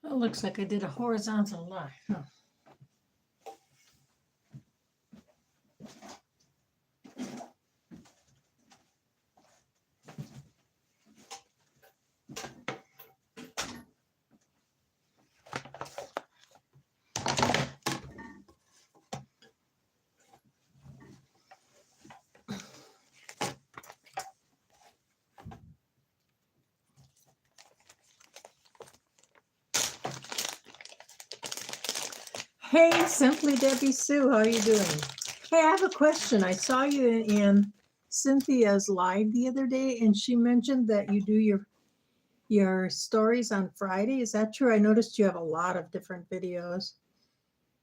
It looks like I did a horizontal line. Huh. Hey, Simply Debbie Sue, how are you doing? Hey, I have a question. I saw you in Cynthia's live the other day, and she mentioned that you do your stories on Friday. Is that true? I noticed you have a lot of different videos,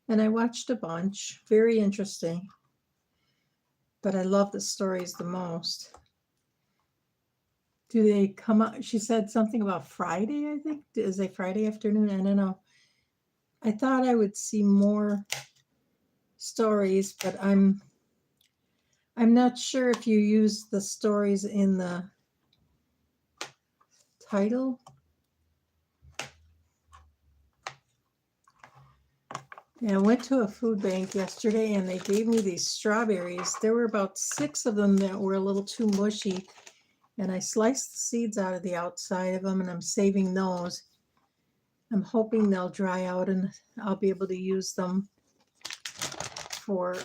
and I watched a bunch. Very interesting. But I love the stories the most. Do they come out? She said something about Friday, I think. Is it Friday afternoon? I don't know. I thought I would see more stories, but I'm not sure if you use the stories in the title. Yeah, I went to a food bank yesterday and they gave me these strawberries. There were about 6 of them that were a little too mushy, and I sliced the seeds out of the outside of them, and I'm saving those. I'm hoping they'll dry out and I'll be able to use them for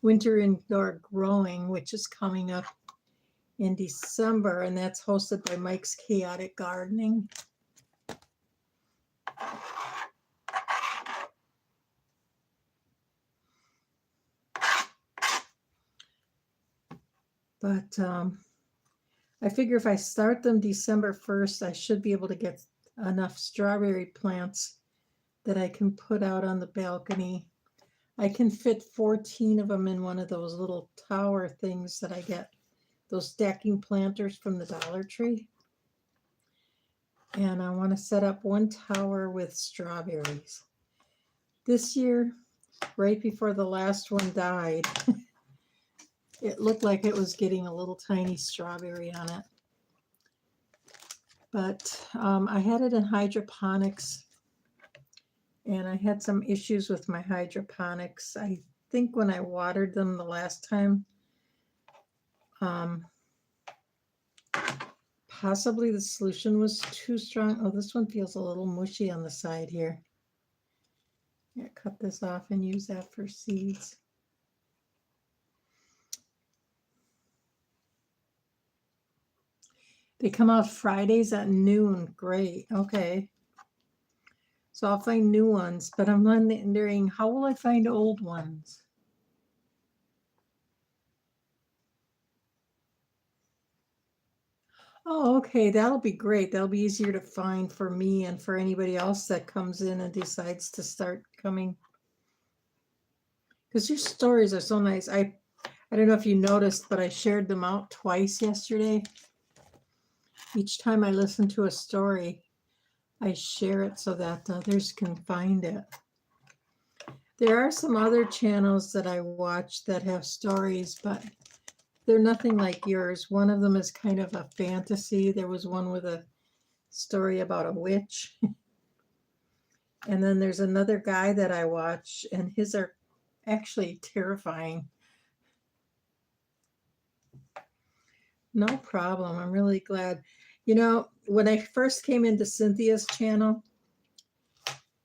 winter indoor growing, which is coming up in December, and that's hosted by Mike's Chaotic Gardening. But I figure if I start them December 1st, I should be able to get enough strawberry plants that I can put out on the balcony. I can fit 14 of them in one of those little tower things that I get, those stacking planters from the Dollar Tree. And I want to set up one tower with strawberries. This year, right before the last one died, it looked like it was getting a little tiny strawberry on it. But I had it in hydroponics, and I had some issues with my hydroponics. I think when I watered them the last time, possibly the solution was too strong. Oh, this one feels a little mushy on the side here. Yeah, cut this off and use that for seeds. They come out Fridays at noon. Great. Okay. So I'll find new ones, but I'm wondering, how will I find old ones? Oh, okay. That'll be great. That'll be easier to find for me and for anybody else that comes in and decides to start coming. Because your stories are so nice. I don't know if you noticed, but I shared them out twice yesterday. Each time I listen to a story, I share it so that others can find it. There are some other channels that I watch that have stories, but they're nothing like yours. One of them is kind of a fantasy. There was one with a story about a witch. And then there's another guy that I watch, and his are actually terrifying. No problem. I'm really glad. You know, when I first came into Cynthia's channel,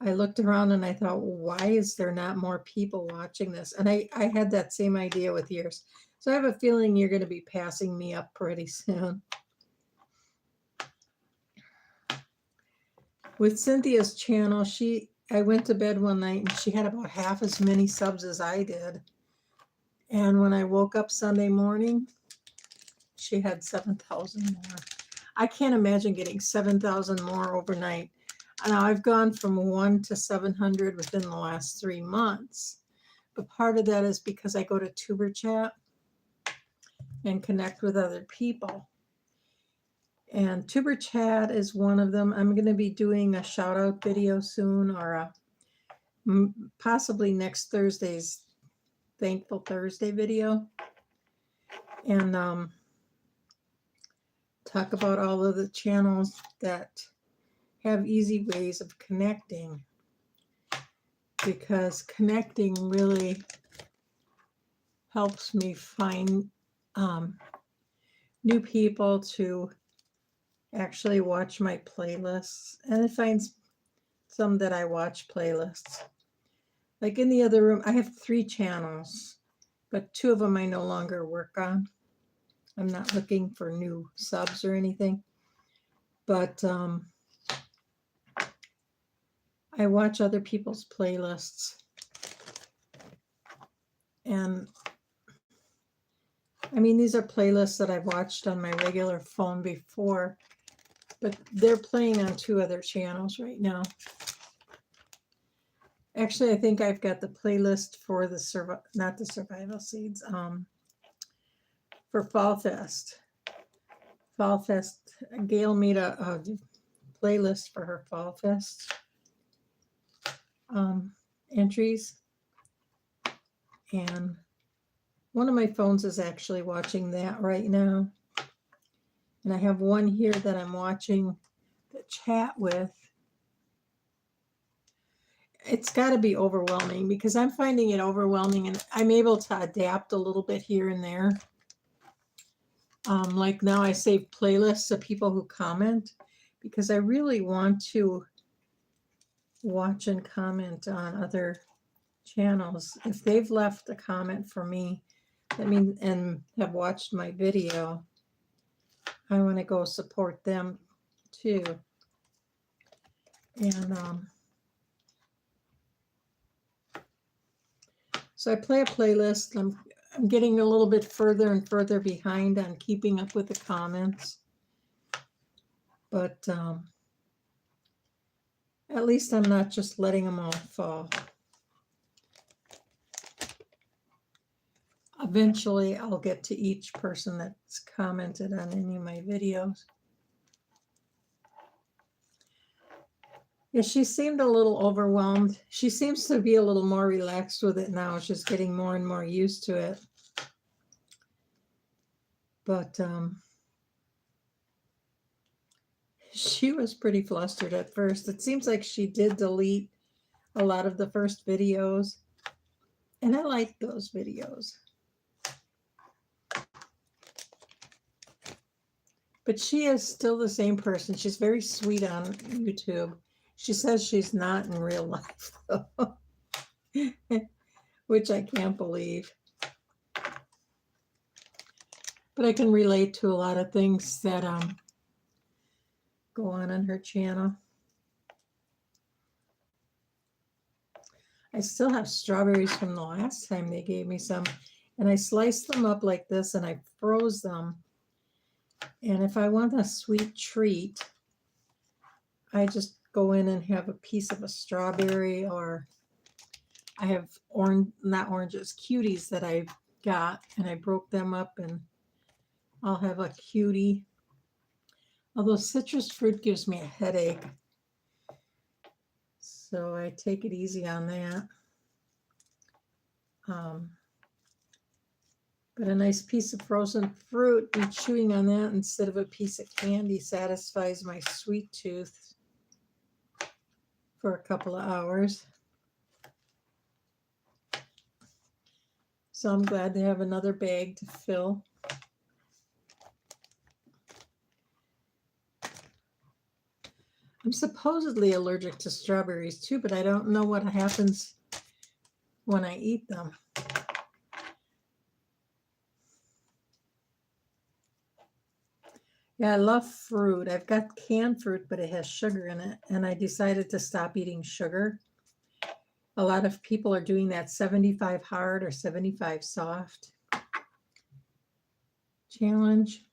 I looked around and I thought, why is there not more people watching this? And I had that same idea with yours. So I have a feeling you're going to be passing me up pretty soon. With Cynthia's channel, I went to bed one night and she had about half as many subs as I did. And when I woke up Sunday morning, she had 7,000 more. I can't imagine getting 7,000 more overnight. Now I've gone from 1 to 700 within the last 3 months. But part of that is because I go to Tuber Chat and connect with other people. And Tuber Chat is one of them. I'm going to be doing a shout out video soon, or possibly next Thursday's Thankful Thursday video, and talk about all of the channels that have easy ways of connecting, because connecting really helps me find new people to actually watch my playlists, and it finds some that I watch playlists. Like in the other room, I have 3 channels, but 2 of them I no longer work on. I'm not looking for new subs or anything, but I watch other people's playlists, and I mean, these are playlists that I've watched on my regular phone before, but they're playing on 2 other channels right now. Actually, I think I've got the playlist for the not the Survival Seeds, for Fall Fest. Fall Fest, Gail made a playlist for her Fall Fest entries, and one of my phones is actually watching that right now, and I have one here that I'm watching the chat with. It's got to be overwhelming, because I'm finding it overwhelming, and I'm able to adapt a little bit here and there. Like now I save playlists of people who comment, because I really want to watch and comment on other channels. If they've left a comment for me, I mean, and have watched my video, I want to go support them too. And so I play a playlist. I'm getting a little bit further and further behind on keeping up with the comments, but at least I'm not just letting them all fall. Eventually, I'll get to each person that's commented on any of my videos. Yeah, she seemed a little overwhelmed. She seems to be a little more relaxed with it now. She's getting more and more used to it. But she was pretty flustered at first. It seems like she did delete a lot of the first videos, and I like those videos. But she is still the same person. She's very sweet on YouTube. She says she's not in real life, though, which I can't believe. But I can relate to a lot of things that go on her channel. I still have strawberries from the last time they gave me some, and I sliced them up like this and I froze them. And if I want a sweet treat, I just go in and have a piece of a strawberry, or I have not oranges, cuties that I got, and I broke them up, and I'll have a cutie. Although citrus fruit gives me a headache, so I take it easy on that. But a nice piece of frozen fruit and chewing on that instead of a piece of candy satisfies my sweet tooth for a couple of hours. So I'm glad to have another bag to fill. I'm supposedly allergic to strawberries too, but I don't know what happens when I eat them. Yeah, I love fruit. I've got canned fruit, but it has sugar in it, and I decided to stop eating sugar. A lot of people are doing that 75 hard or 75 soft challenge.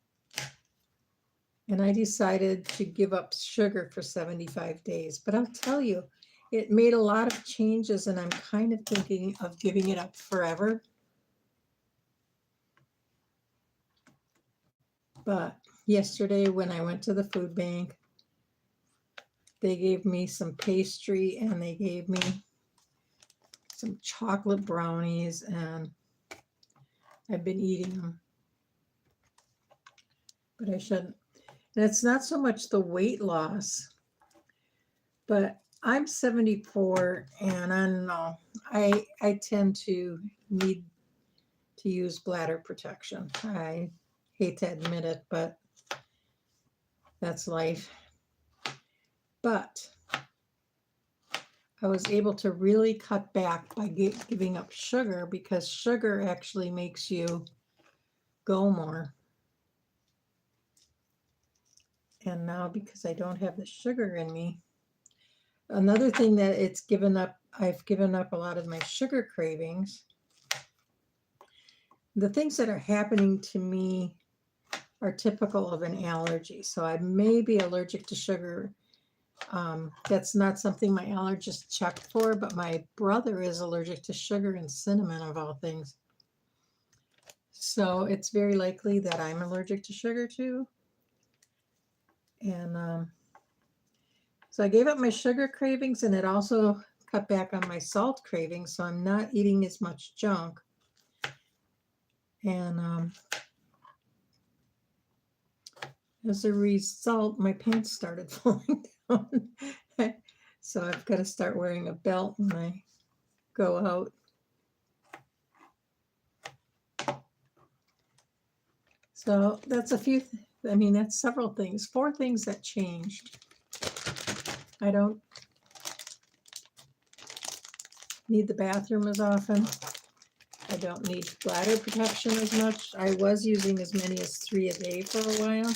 And I decided to give up sugar for 75 days. But I'll tell you, it made a lot of changes, and I'm kind of thinking of giving it up forever. But yesterday when I went to the food bank, they gave me some pastry, and they gave me some chocolate brownies, and I've been eating them, but I shouldn't. And it's not so much the weight loss, but I'm 74, and I don't know. I tend to need to use bladder protection. I hate to admit it, but that's life. But I was able to really cut back by giving up sugar, because sugar actually makes you go more. And now, because I don't have the sugar in me, another thing that it's given up, I've given up a lot of my sugar cravings. The things that are happening to me are typical of an allergy. So I may be allergic to sugar. That's not something my allergist checked for, but my brother is allergic to sugar and cinnamon, of all things. So it's very likely that I'm allergic to sugar too. And so I gave up my sugar cravings, and it also cut back on my salt cravings. So I'm not eating as much junk. And as a result, my pants started falling down. So I've got to start wearing a belt when I go out. So that's a few, I mean, that's several things, 4 things that changed. I don't need the bathroom as often. I don't need bladder protection as much. I was using as many as 3 a day for a while.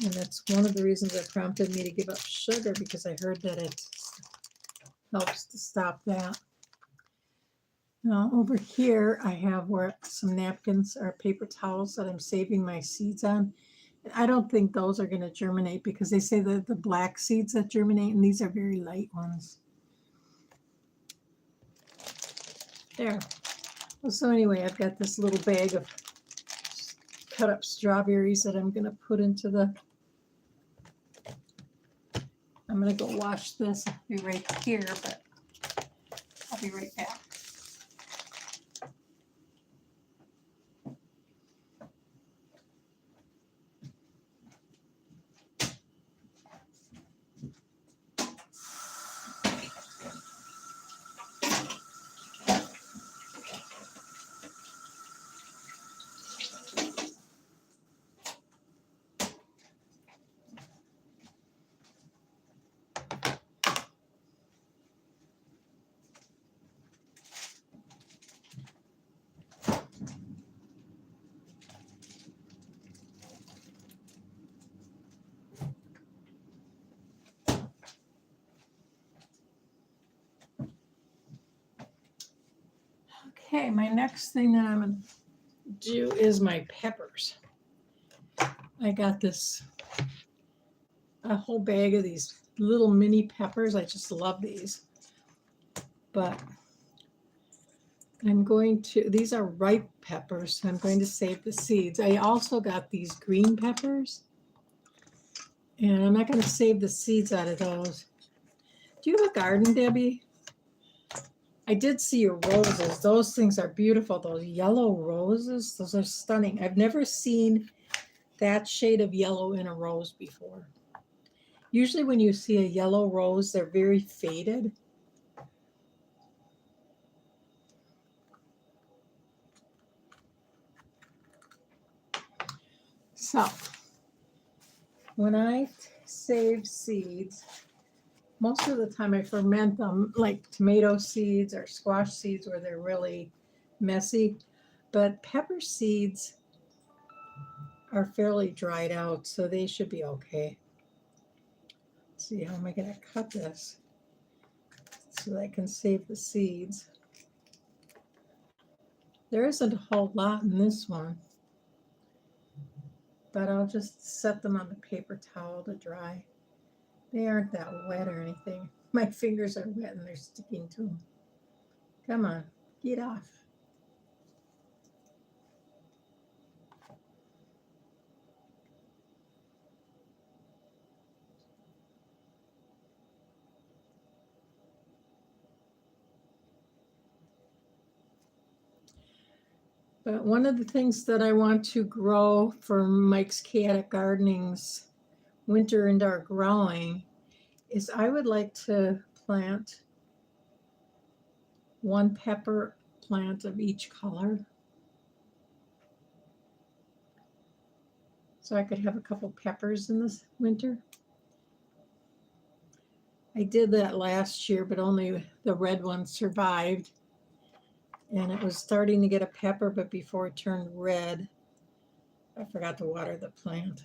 And that's one of the reasons that prompted me to give up sugar, because I heard that it helps to stop that. Now over here, I have some napkins or paper towels that I'm saving my seeds on. I don't think those are going to germinate, because they say that the black seeds that germinate, and these are very light ones. There. Well, so anyway, I've got this little bag of cut up strawberries that I'm going to put into the, I'm going to go wash this. I'll be right here, but I'll be right back. Okay, my next thing that I'm going to do is my peppers. I got a whole bag of these little mini peppers. I just love these. But I'm going to, these are ripe peppers, so I'm going to save the seeds. I also got these green peppers, and I'm not going to save the seeds out of those. Do you have a garden, Debbie? I did see your roses. Those things are beautiful. Those yellow roses, those are stunning. I've never seen that shade of yellow in a rose before. Usually when you see a yellow rose, they're very faded. So when I save seeds, most of the time I ferment them like tomato seeds or squash seeds, where they're really messy. But pepper seeds are fairly dried out, so they should be okay. Let's see, how am I going to cut this so that I can save the seeds? There isn't a whole lot in this one, but I'll just set them on the paper towel to dry. They aren't that wet or anything. My fingers are wet and they're sticking to them. Come on, get off. But one of the things that I want to grow for Mike's Chaotic Gardening's winter indoor growing is I would like to plant one pepper plant of each color. So I could have a couple peppers in this winter. I did that last year, but only the red one survived. And it was starting to get a pepper, but before it turned red, I forgot to water the plant.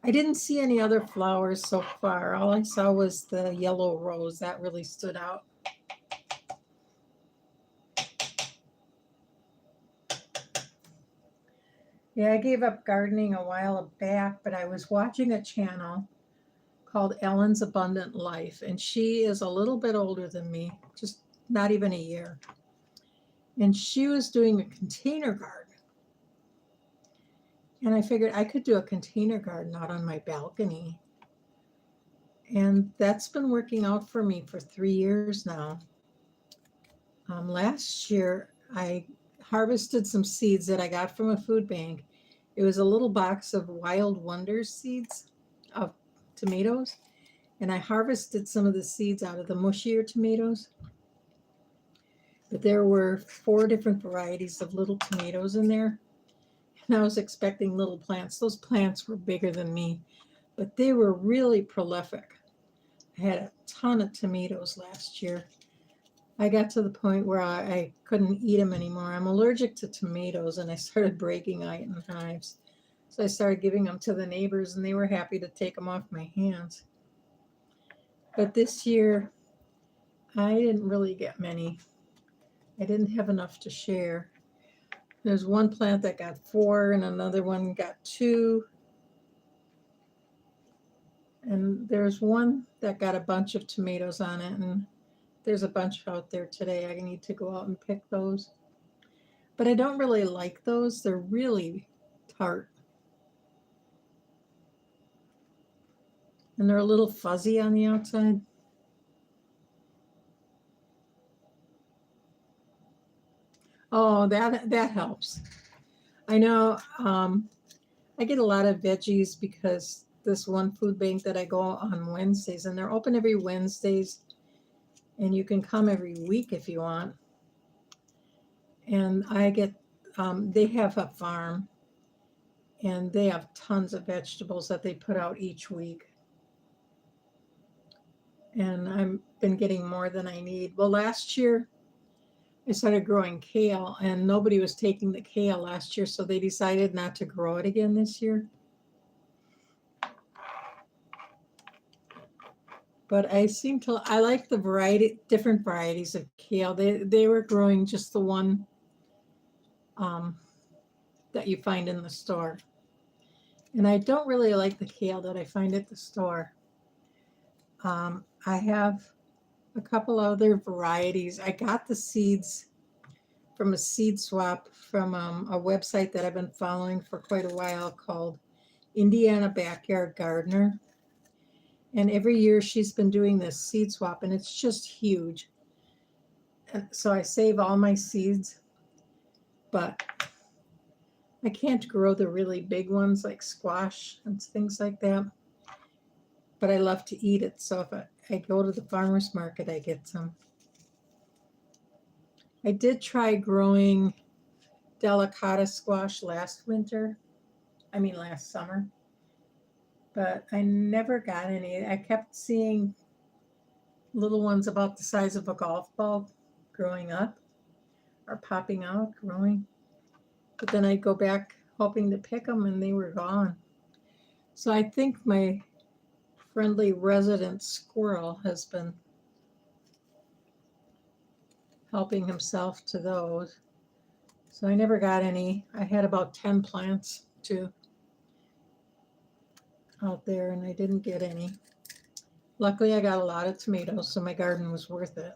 I didn't see any other flowers so far. All I saw was the yellow rose. That really stood out. Yeah, I gave up gardening a while back, but I was watching a channel called Ellen's Abundant Life, and she is a little bit older than me, just not even a year. And she was doing a container garden. And I figured I could do a container garden out on my balcony. And that's been working out for me for 3 years now. Last year, I harvested some seeds that I got from a food bank. It was a little box of Wild Wonders seeds of tomatoes. And I harvested some of the seeds out of the mushier tomatoes. But there were 4 different varieties of little tomatoes in there. And I was expecting little plants. Those plants were bigger than me, but they were really prolific. I had a ton of tomatoes last year. I got to the point where I couldn't eat them anymore. I'm allergic to tomatoes, and I started breaking out in hives. So I started giving them to the neighbors, and they were happy to take them off my hands. But this year, I didn't really get many. I didn't have enough to share. There's one plant that got 4 and another one got 2. And there's one that got a bunch of tomatoes on it, and there's a bunch out there today. I need to go out and pick those. But I don't really like those. They're really tart. And they're a little fuzzy on the outside. Oh, that helps. I know I get a lot of veggies because this one food bank that I go on Wednesdays, and they're open every Wednesdays, and you can come every week if you want. And I get, they have a farm, and they have tons of vegetables that they put out each week. And I've been getting more than I need. Well, last year I started growing kale, and nobody was taking the kale last year, so they decided not to grow it again this year. But I like the different varieties of kale. They were growing just the one that you find in the store. And I don't really like the kale that I find at the store. I have a couple other varieties. I got the seeds from a seed swap from a website that I've been following for quite a while called Indiana Backyard Gardener. And every year she's been doing this seed swap, and it's just huge. And so I save all my seeds, but I can't grow the really big ones like squash and things like that. But I love to eat it. So if I go to the farmer's market, I get some. I did try growing delicata squash last summer, but I never got any. I kept seeing little ones about the size of a golf ball growing up or popping out, growing. But then I'd go back hoping to pick them, and they were gone. So I think my friendly resident squirrel has been helping himself to those. So I never got any. I had about 10 plants too out there, and I didn't get any. Luckily, I got a lot of tomatoes, so my garden was worth it.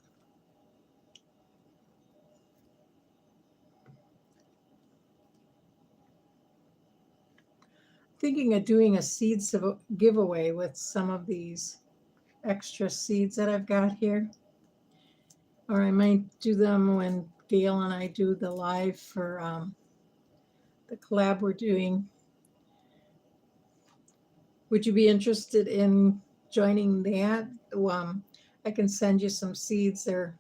Thinking of doing a seeds giveaway with some of these extra seeds that I've got here. Or I might do them when Gail and I do the live for the collab we're doing. Would you be interested in joining that? I can send you some seeds. They're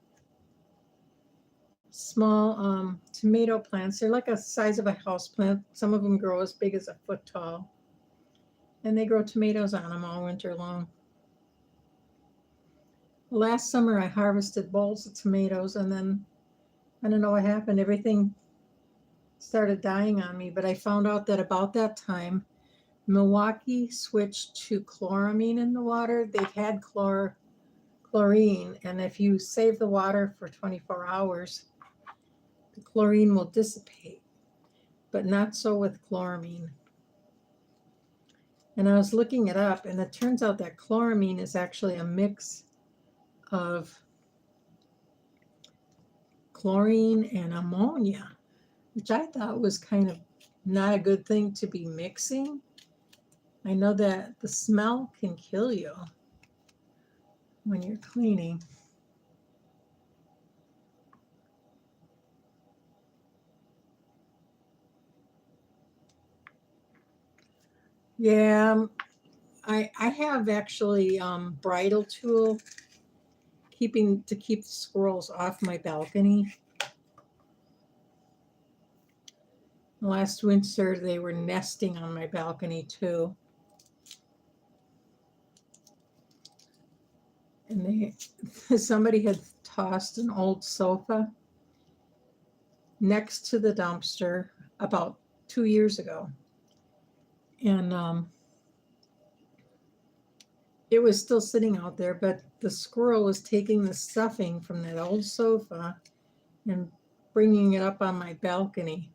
small tomato plants. They're like a size of a house plant. Some of them grow as big as a foot tall. And they grow tomatoes on them all winter long. Last summer, I harvested bowls of tomatoes, and then I don't know what happened. Everything started dying on me, but I found out that about that time, Milwaukee switched to chloramine in the water. They've had chlorine, and if you save the water for 24 hours, the chlorine will dissipate, but not so with chloramine. And I was looking it up, and it turns out that chloramine is actually a mix of chlorine and ammonia, which I thought was kind of not a good thing to be mixing. I know that the smell can kill you when you're cleaning. Yeah, I have actually bridle tool to keep the squirrels off my balcony. Last winter they were nesting on my balcony too. And somebody had tossed an old sofa next to the dumpster about 2 years ago. And it was still sitting out there, but the squirrel was taking the stuffing from that old sofa and bringing it up on my balcony.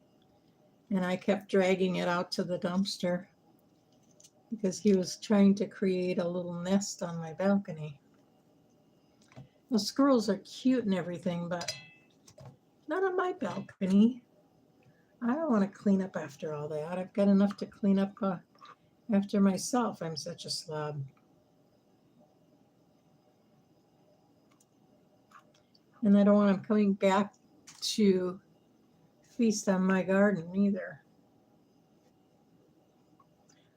And I kept dragging it out to the dumpster because he was trying to create a little nest on my balcony. Well, squirrels are cute and everything, but not on my balcony. I don't want to clean up after all that. I've got enough to clean up after myself. I'm such a slob. And I don't want them coming back to feast on my garden either.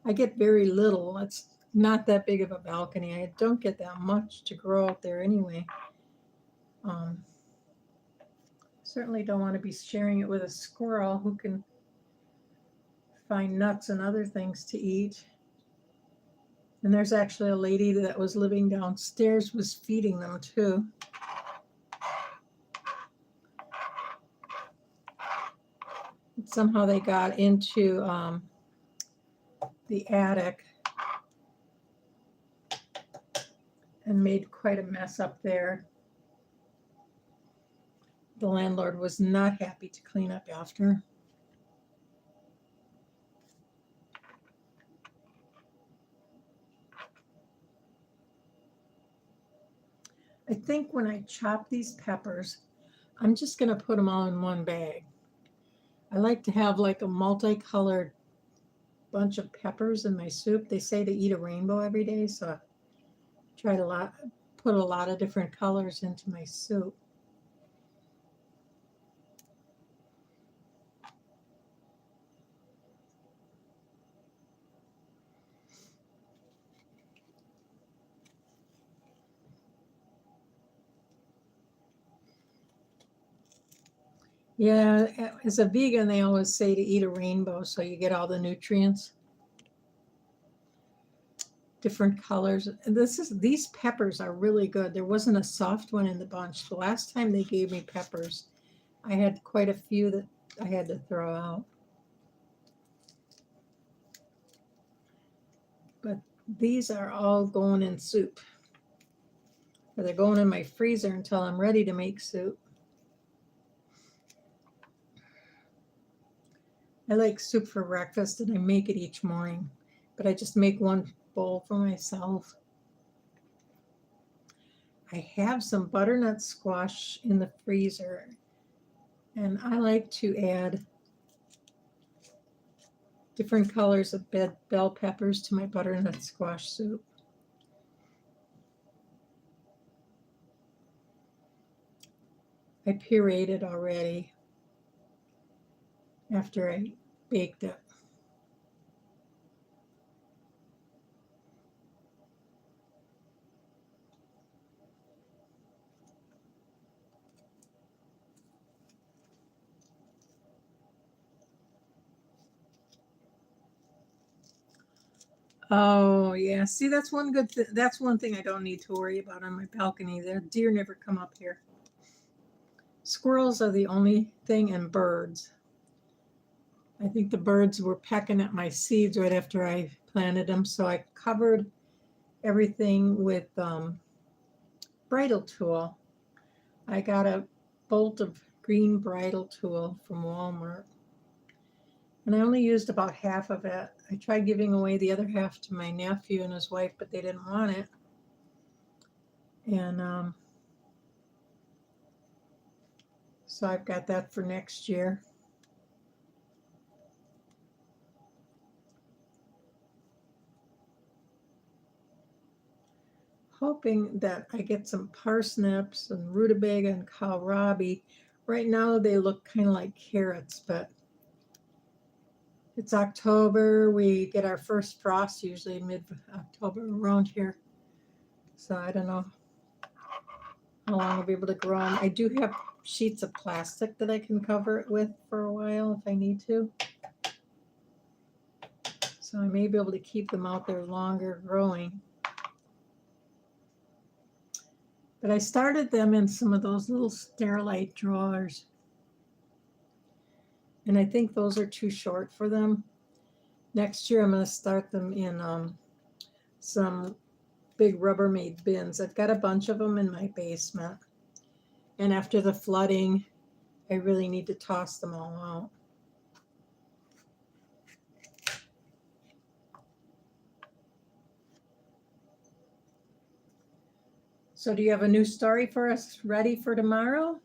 I get very little. It's not that big of a balcony. I don't get that much to grow out there anyway. Certainly don't want to be sharing it with a squirrel who can find nuts and other things to eat. And there's actually a lady that was living downstairs was feeding them too. Somehow they got into the attic and made quite a mess up there. The landlord was not happy to clean up after. I think when I chop these peppers, I'm just going to put them all in one bag. I like to have like a multicolored bunch of peppers in my soup. They say to eat a rainbow every day, so I try to put a lot of different colors into my soup. Yeah, as a vegan, they always say to eat a rainbow so you get all the nutrients. Different colors. These peppers are really good. There wasn't a soft one in the bunch. The last time they gave me peppers, I had quite a few that I had to throw out. But these are all going in soup. Or they're going in my freezer until I'm ready to make soup. I like soup for breakfast and I make it each morning, but I just make one bowl for myself. I have some butternut squash in the freezer, and I like to add different colors of bell peppers to my butternut squash soup. I pureed it already after I baked it. Oh yeah, see that's one good that's one thing I don't need to worry about on my balcony. The deer never come up here. Squirrels are the only thing, and birds. I think the birds were pecking at my seeds right after I planted them, so I covered everything with bridal tulle. I got a bolt of green bridal tulle from Walmart, and I only used about half of it. I tried giving away the other half to my nephew and his wife, but they didn't want it. And so I've got that for next year. Hoping that I get some parsnips and rutabaga and kohlrabi. Right now they look kind of like carrots, but it's October. We get our first frost usually mid-October around here. So I don't know how long I'll be able to grow them. I do have sheets of plastic that I can cover it with for a while if I need to. So I may be able to keep them out there longer growing. But I started them in some of those little Sterilite drawers. And I think those are too short for them. Next year I'm going to start them in some big Rubbermaid bins. I've got a bunch of them in my basement. And after the flooding, I really need to toss them all out. So do you have a new story for us ready for tomorrow?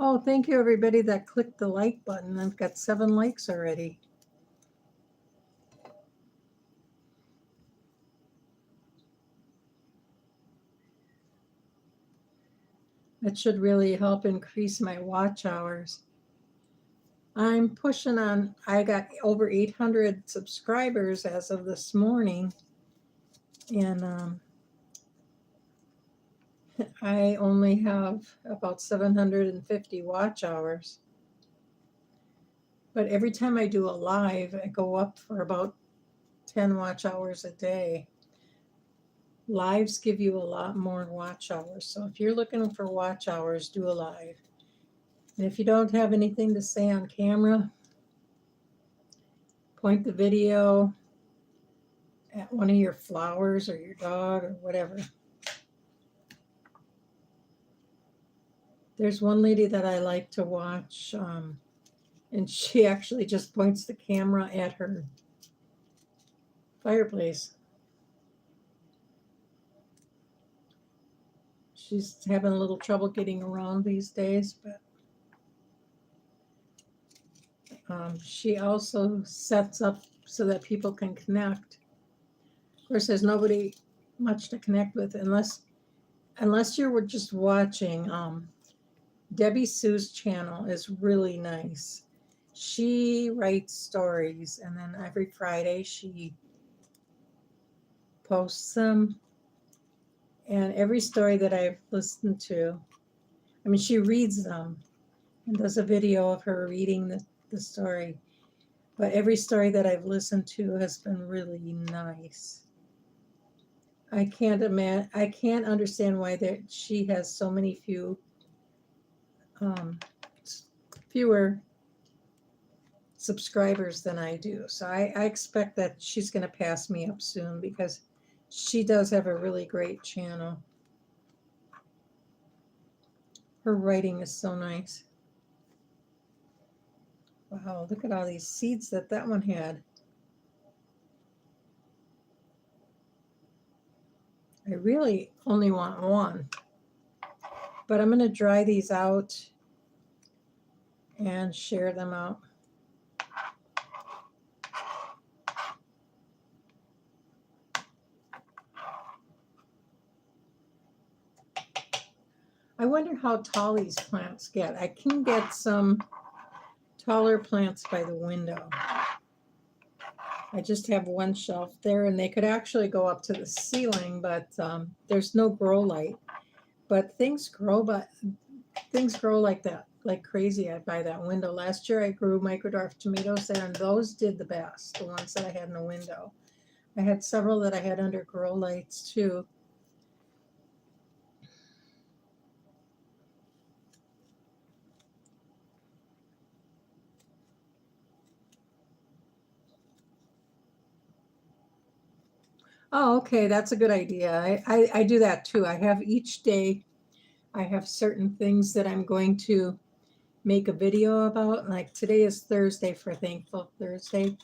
Oh, thank you everybody that clicked the like button. I've got 7 likes already. That should really help increase my watch hours. I'm pushing on, I got over 800 subscribers as of this morning. And I only have about 750 watch hours. But every time I do a live, I go up for about 10 watch hours a day. Lives give you a lot more watch hours. So if you're looking for watch hours, do a live. And if you don't have anything to say on camera, point the video at one of your flowers or your dog or whatever. There's one lady that I like to watch, and she actually just points the camera at her fireplace. She's having a little trouble getting around these days, but she also sets up so that people can connect. Of course, there's nobody much to connect with unless you're just watching. Debbie Sue's channel is really nice. She writes stories, and then every Friday she posts them. And every story that I've listened to, I mean, she reads them and does a video of her reading the story. But every story that I've listened to has been really nice. I can't understand why she has so many fewer subscribers than I do. So I expect that she's going to pass me up soon because she does have a really great channel. Her writing is so nice. Wow, look at all these seeds that one had. I really only want one, but I'm going to dry these out and share them out. I wonder how tall these plants get. I can get some taller plants by the window. I just have one shelf there, and they could actually go up to the ceiling, but there's no grow light. But things grow like that, like crazy by that window. Last year I grew microdwarf tomatoes there, and those did the best, the ones that I had in the window. I had several that I had under grow lights too. Oh, okay, that's a good idea. I do that too. I have each day, I have certain things that I'm going to make a video about. Like today is Thursday for Thankful Thursday.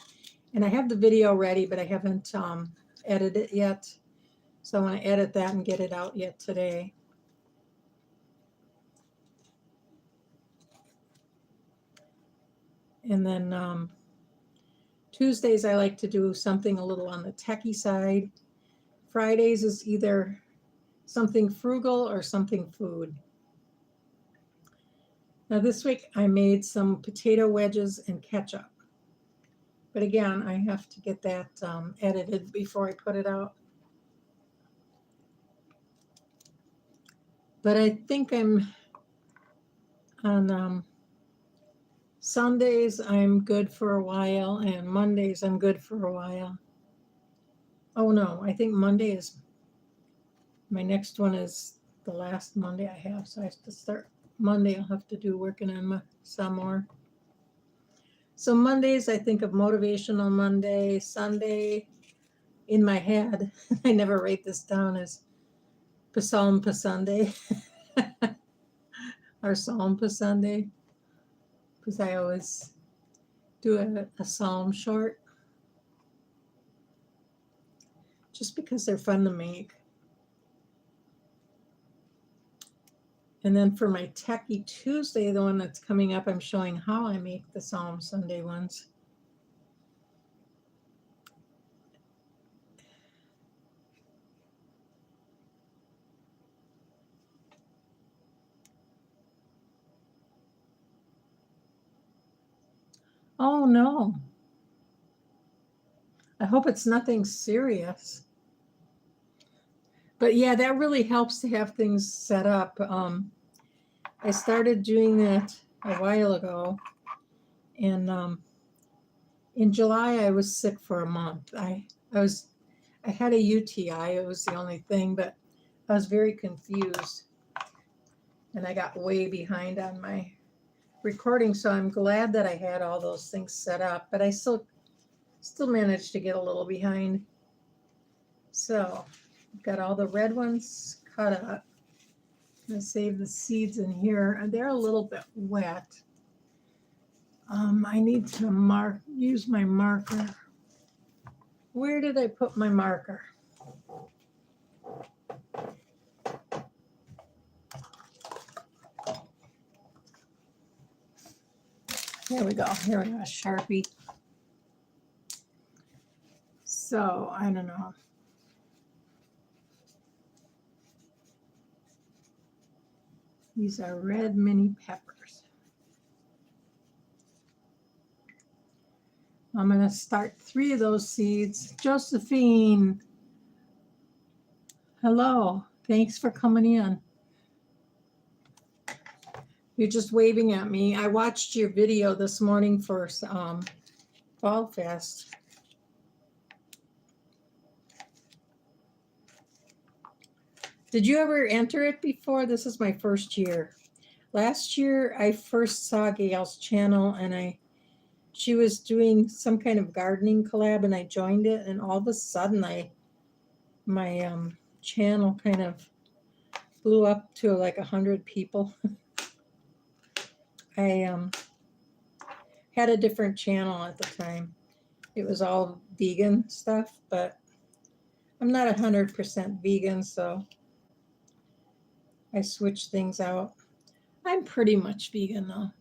And I have the video ready, but I haven't edited it yet. So I want to edit that and get it out yet today. And then Tuesdays, I like to do something a little on the techie side. Fridays is either something frugal or something food. Now this week I made some potato wedges and ketchup. But again, I have to get that edited before I put it out. But I think I'm on Sundays I'm good for a while, and Mondays I'm good for a while. Oh no, I think Monday is, my next one is the last Monday I have, so I have to start Monday. I'll have to do working on some more. So Mondays, I think of Motivational Monday. Sunday, in my head, I never write this down, as Psalm Sunday or Psalm Sunday, because I always do a psalm short, just because they're fun to make. And then for my Techie Tuesday, the one that's coming up, I'm showing how I make the Psalm Sunday ones. Oh no. I hope it's nothing serious. But yeah, that really helps to have things set up. I started doing that a while ago, and in July I was sick for a month. I had a UTI. It was the only thing, but I was very confused, and I got way behind on my recording. So I'm glad that I had all those things set up, but I still managed to get a little behind. So I've got all the red ones cut up. I'm going to save the seeds in here. They're a little bit wet. I need to use my marker. Where did I put my marker? Here we go. Here we go, Sharpie. So I don't know. These are red mini peppers. I'm going to start 3 of those seeds. Josephine, hello. Thanks for coming in. You're just waving at me. I watched your video this morning for Fall Fest. Did you ever enter it before? This is my first year. Last year, I first saw Gail's channel, and I she was doing some kind of gardening collab, and I joined it, and all of a sudden my channel kind of blew up to like 100 people. I had a different channel at the time. It was all vegan stuff, but I'm not 100% vegan, so I switched things out. I'm pretty much vegan though.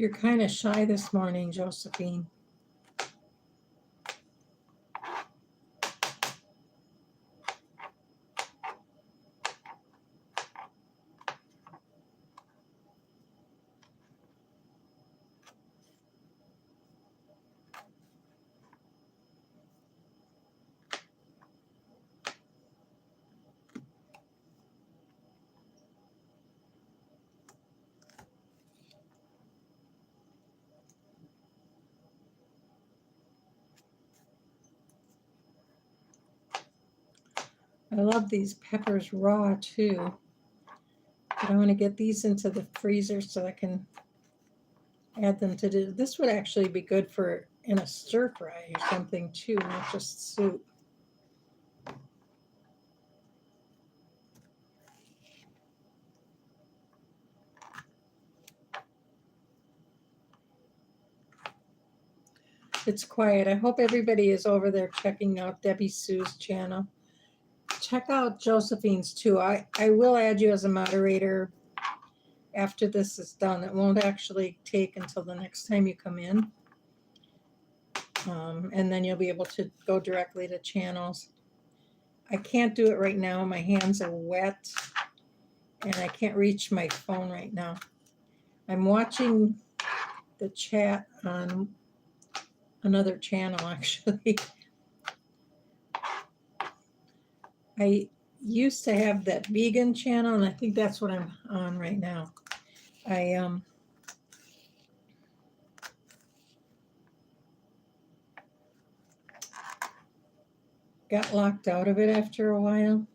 You're kind of shy this morning, Josephine. I love these peppers raw too. But I want to get these into the freezer so I can add them to this would actually be good for in a stir fry or something too, not just soup. It's quiet. I hope everybody is over there checking out Debbie Sue's channel. Check out Josephine's too. I will add you as a moderator after this is done. It won't actually take until the next time you come in. And then you'll be able to go directly to channels. I can't do it right now. My hands are wet and I can't reach my phone right now. I'm watching the chat on another channel actually. I used to have that vegan channel, and I think that's what I'm on right now. I got locked out of it after a while,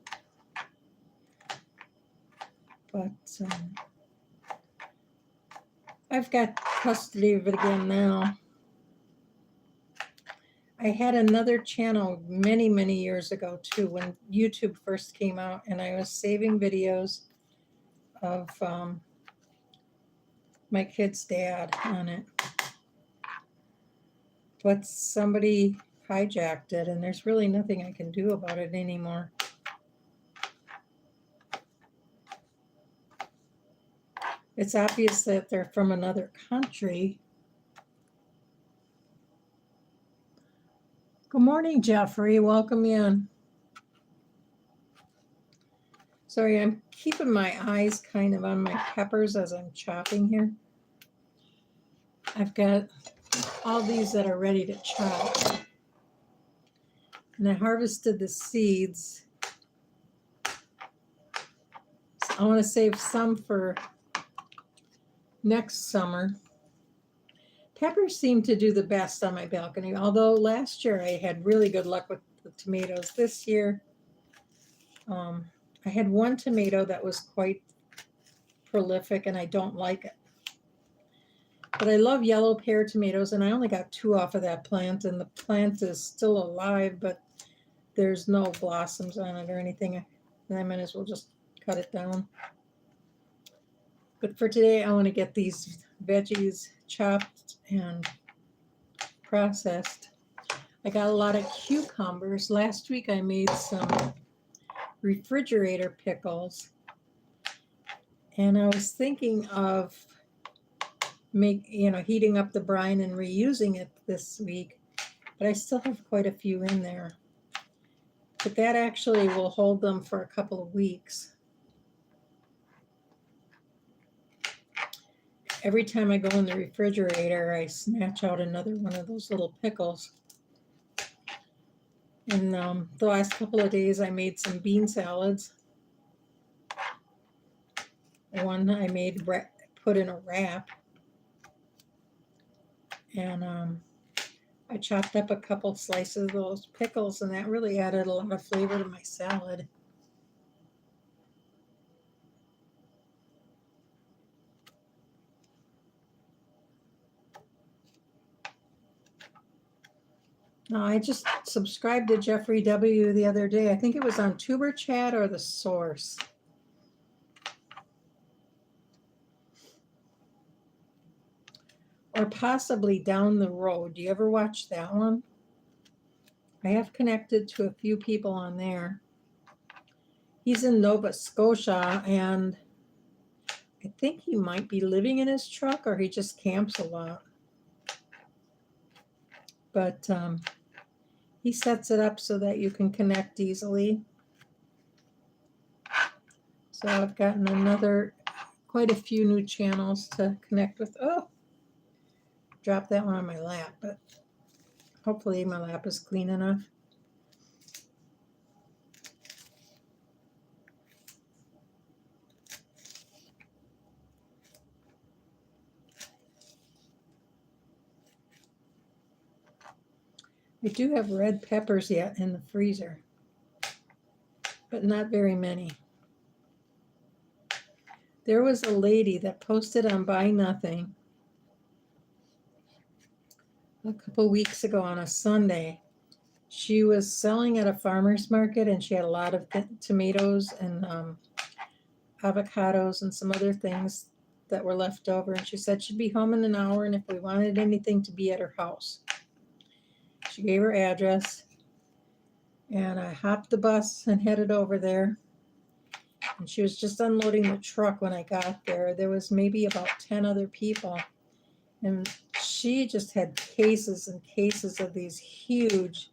but I've got custody of it again now. I had another channel many, many years ago too, when YouTube first came out, and I was saving videos of my kid's dad on it. But somebody hijacked it, and there's really nothing I can do about it anymore. It's obvious that they're from another country. Good morning, Jeffrey. Welcome in. Sorry, I'm keeping my eyes kind of on my peppers as I'm chopping here. I've got all these that are ready to chop. And I harvested the seeds. So I want to save some for next summer. Peppers seem to do the best on my balcony, although last year I had really good luck with the tomatoes. This year, I had one tomato that was quite prolific, and I don't like it. But I love yellow pear tomatoes, and I only got 2 off of that plant, and the plant is still alive, but there's no blossoms on it or anything. And I might as well just cut it down. But for today, I want to get these veggies chopped and processed. I got a lot of cucumbers. Last week I made some refrigerator pickles, and I was thinking of heating up the brine and reusing it this week, but I still have quite a few in there. But that actually will hold them for a couple of weeks. Every time I go in the refrigerator, I snatch out another one of those little pickles. And the last couple of days, I made some bean salads. One I made put in a wrap, and I chopped up a couple slices of those pickles, and that really added a lot of flavor to my salad. I just subscribed to Jeffrey W. the other day. I think it was on Tuber Chat or The Source. Or possibly Down the Road. Do you ever watch that one? I have connected to a few people on there. He's in Nova Scotia, and I think he might be living in his truck, or he just camps a lot. But he sets it up so that you can connect easily. So I've gotten quite a few new channels to connect with. Oh, dropped that one on my lap, but hopefully my lap is clean enough. I do have red peppers yet in the freezer, but not very many. There was a lady that posted on Buy Nothing a couple weeks ago on a Sunday. She was selling at a farmer's market, and she had a lot of tomatoes and avocados and some other things that were left over. And she said she'd be home in an hour, and if we wanted anything, to be at her house. She gave her address, and I hopped the bus and headed over there. And she was just unloading the truck when I got there. There was maybe about 10 other people, and she just had cases and cases of these huge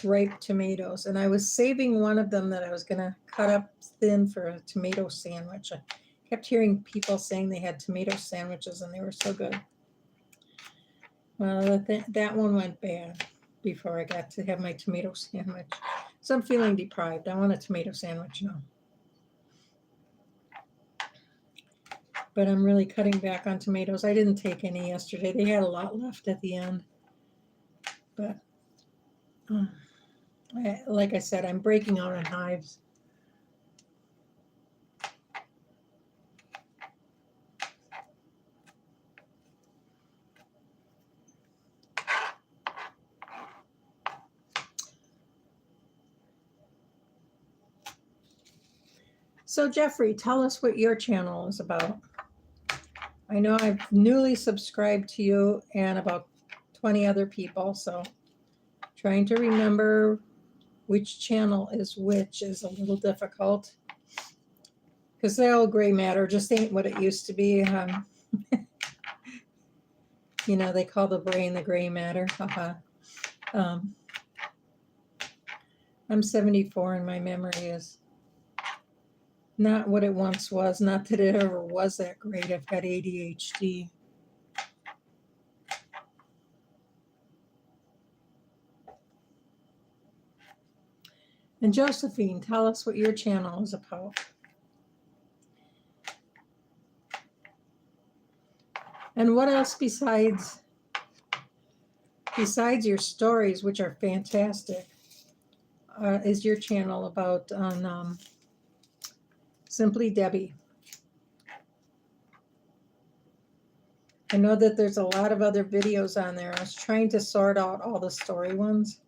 ripe tomatoes. And I was saving one of them that I was going to cut up thin for a tomato sandwich. I kept hearing people saying they had tomato sandwiches and they were so good. Well, that one went bad before I got to have my tomato sandwich. So I'm feeling deprived. I want a tomato sandwich now. But I'm really cutting back on tomatoes. I didn't take any yesterday. They had a lot left at the end. But like I said, I'm breaking out in hives. So Jeffrey, tell us what your channel is about. I know I've newly subscribed to you and about 20 other people, so trying to remember which channel is which is a little difficult, because the old gray matter just ain't what it used to be. You know, they call the brain the gray matter. I'm 74 and my memory is not what it once was. Not that it ever was that great. I've got ADHD. And Josephine, tell us what your channel is about. And what else besides your stories, which are fantastic, is your channel about on Simply Debbie? I know that there's a lot of other videos on there. I was trying to sort out all the story ones.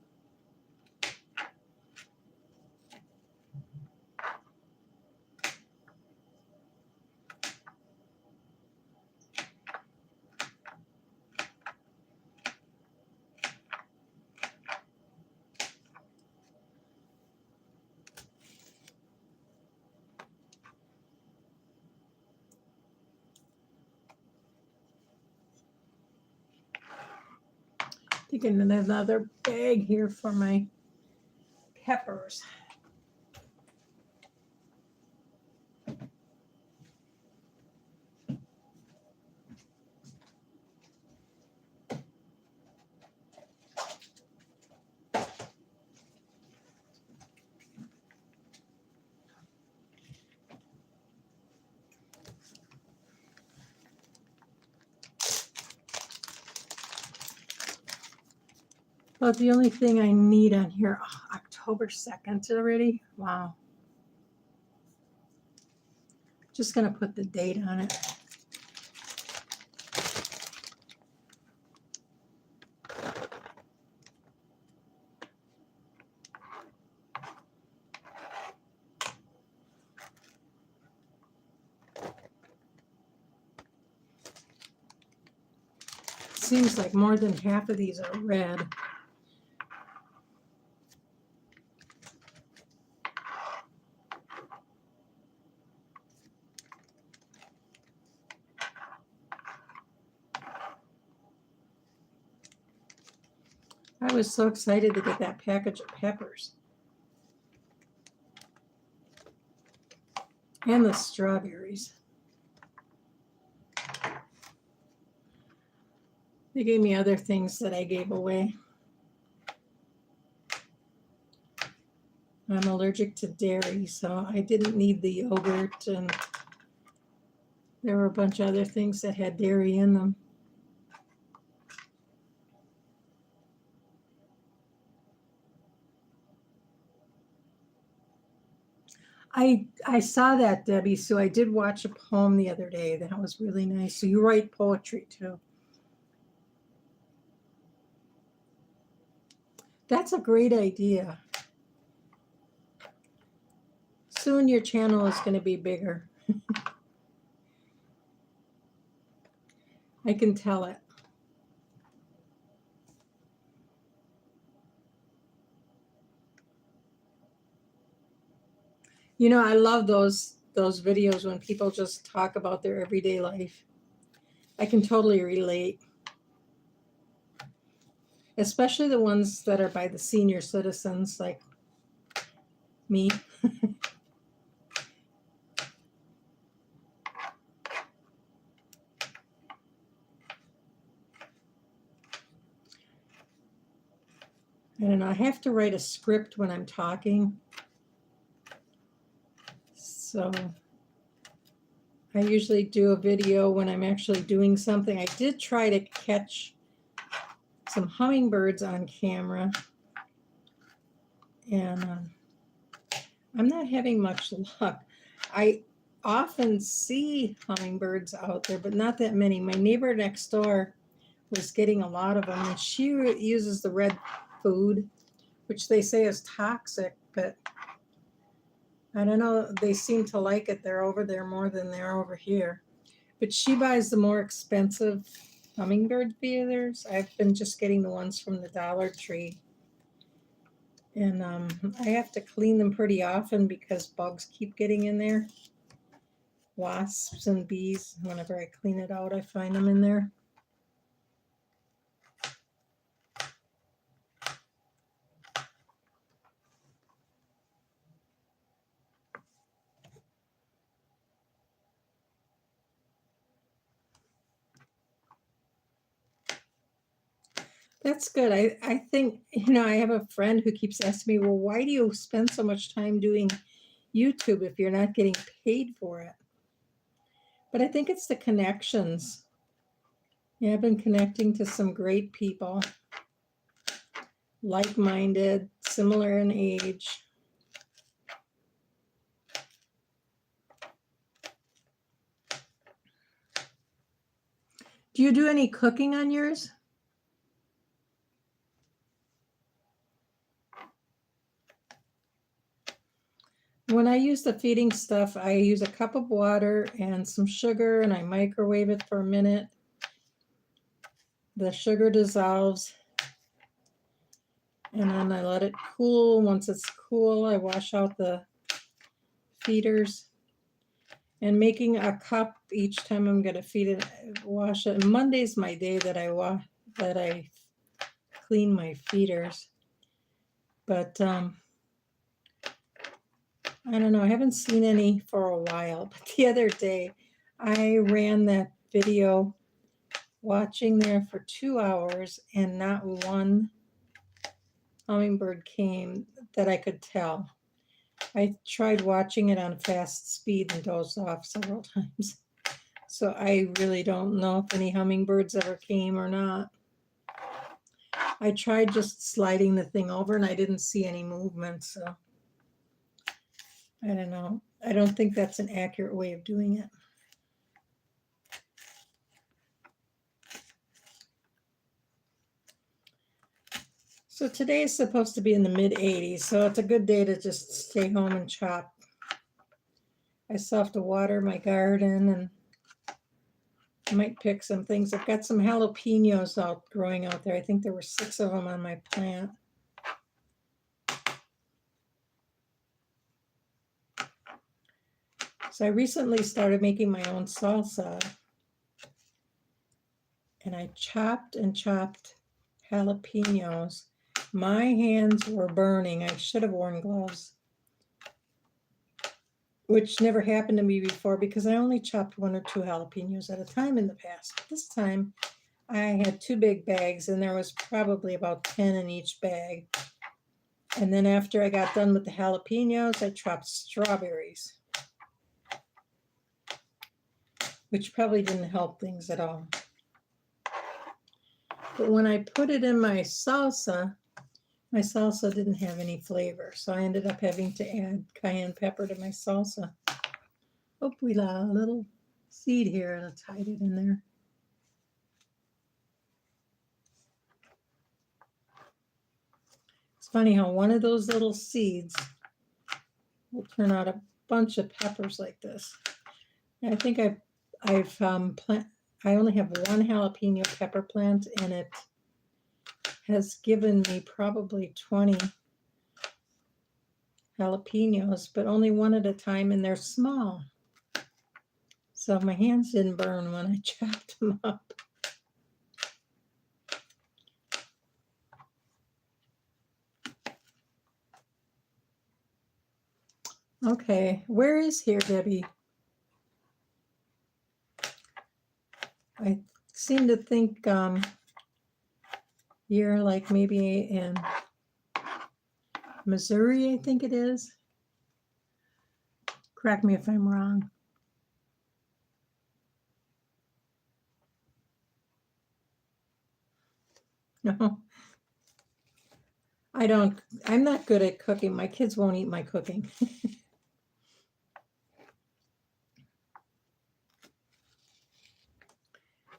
Taking another bag here for my peppers. Well, the only thing I need on here, October 2nd already. Wow. Just going to put the date on it. Seems like more than half of these are red. I was so excited to get that package of peppers. And the strawberries. They gave me other things that I gave away. I'm allergic to dairy, so I didn't need the yogurt, and there were a bunch of other things that had dairy in them. I saw that, Debbie, so I did watch a poem the other day. That was really nice. So you write poetry too. That's a great idea. Soon your channel is going to be bigger. I can tell it. You know, I love those videos when people just talk about their everyday life. I can totally relate. Especially the ones that are by the senior citizens like me. I don't know, I have to write a script when I'm talking. So I usually do a video when I'm actually doing something. I did try to catch some hummingbirds on camera, and I'm not having much luck. I often see hummingbirds out there, but not that many. My neighbor next door was getting a lot of them, and she uses the red food, which they say is toxic, but I don't know, they seem to like it. They're over there more than they're over here. But she buys the more expensive hummingbird feeders. I've been just getting the ones from the Dollar Tree. And I have to clean them pretty often because bugs keep getting in there. Wasps and bees. Whenever I clean it out, I find them in there. That's good. I think, you know, I have a friend who keeps asking me, well, why do you spend so much time doing YouTube if you're not getting paid for it? But I think it's the connections. Yeah, I've been connecting to some great people, like-minded, similar in age. Do you do any cooking on yours? When I use the feeding stuff, I use a cup of water and some sugar, and I microwave it for a minute. The sugar dissolves, and then I let it cool. Once it's cool, I wash out the feeders. And making a cup each time I'm going to feed it, wash it. And Monday's my day that I clean my feeders. But I don't know. I haven't seen any for a while, but the other day I ran that video watching there for 2 hours and not one hummingbird came that I could tell. I tried watching it on fast speed and dozed off several times. So I really don't know if any hummingbirds ever came or not. I tried just sliding the thing over and I didn't see any movement, so I don't know. I don't think that's an accurate way of doing it. So today is supposed to be in the mid 80s, so it's a good day to just stay home and chop. I still have to water my garden and I might pick some things. I've got some jalapenos growing out there. I think there were 6 of them on my plant. So I recently started making my own salsa. And I chopped and chopped jalapenos. My hands were burning. I should have worn gloves, which never happened to me before because I only chopped 1 or 2 jalapenos at a time in the past. This time I had 2 big bags and there was probably about 10 in each bag. And then after I got done with the jalapenos, I chopped strawberries, which probably didn't help things at all. But when I put it in my salsa didn't have any flavor. So I ended up having to add cayenne pepper to my salsa. Oh, we got a little seed here. Let's hide it in there. It's funny how one of those little seeds will turn out a bunch of peppers like this. And I think I only have 1 jalapeno pepper plant, and it has given me probably 20 jalapenos, but only 1 at a time, and they're small. So my hands didn't burn when I chopped them up. Okay, where is Here Debbie? I seem to think you're like maybe in Missouri, I think it is. Correct me if I'm wrong. No, I'm not good at cooking. My kids won't eat my cooking.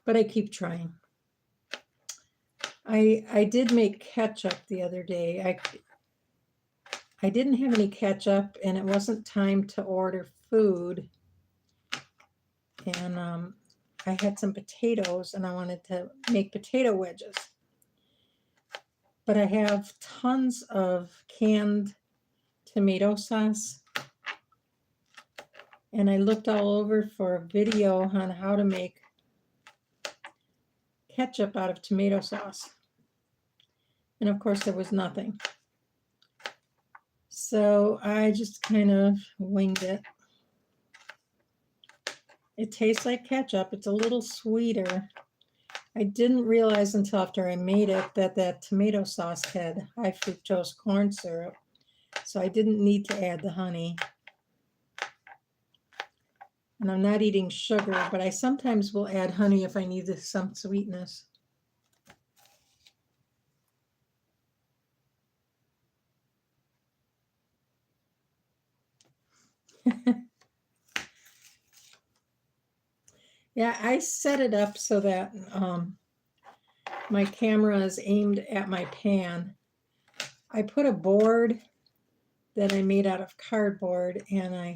But I keep trying. I did make ketchup the other day. I didn't have any ketchup and it wasn't time to order food. And I had some potatoes and I wanted to make potato wedges. But I have tons of canned tomato sauce. And I looked all over for a video on how to make ketchup out of tomato sauce. And of course, there was nothing. So I just kind of winged it. It tastes like ketchup. It's a little sweeter. I didn't realize until after I made it that tomato sauce had high fructose corn syrup. So I didn't need to add the honey. And I'm not eating sugar, but I sometimes will add honey if I need some sweetness. Yeah, I set it up so that my camera is aimed at my pan. I put a board that I made out of cardboard and I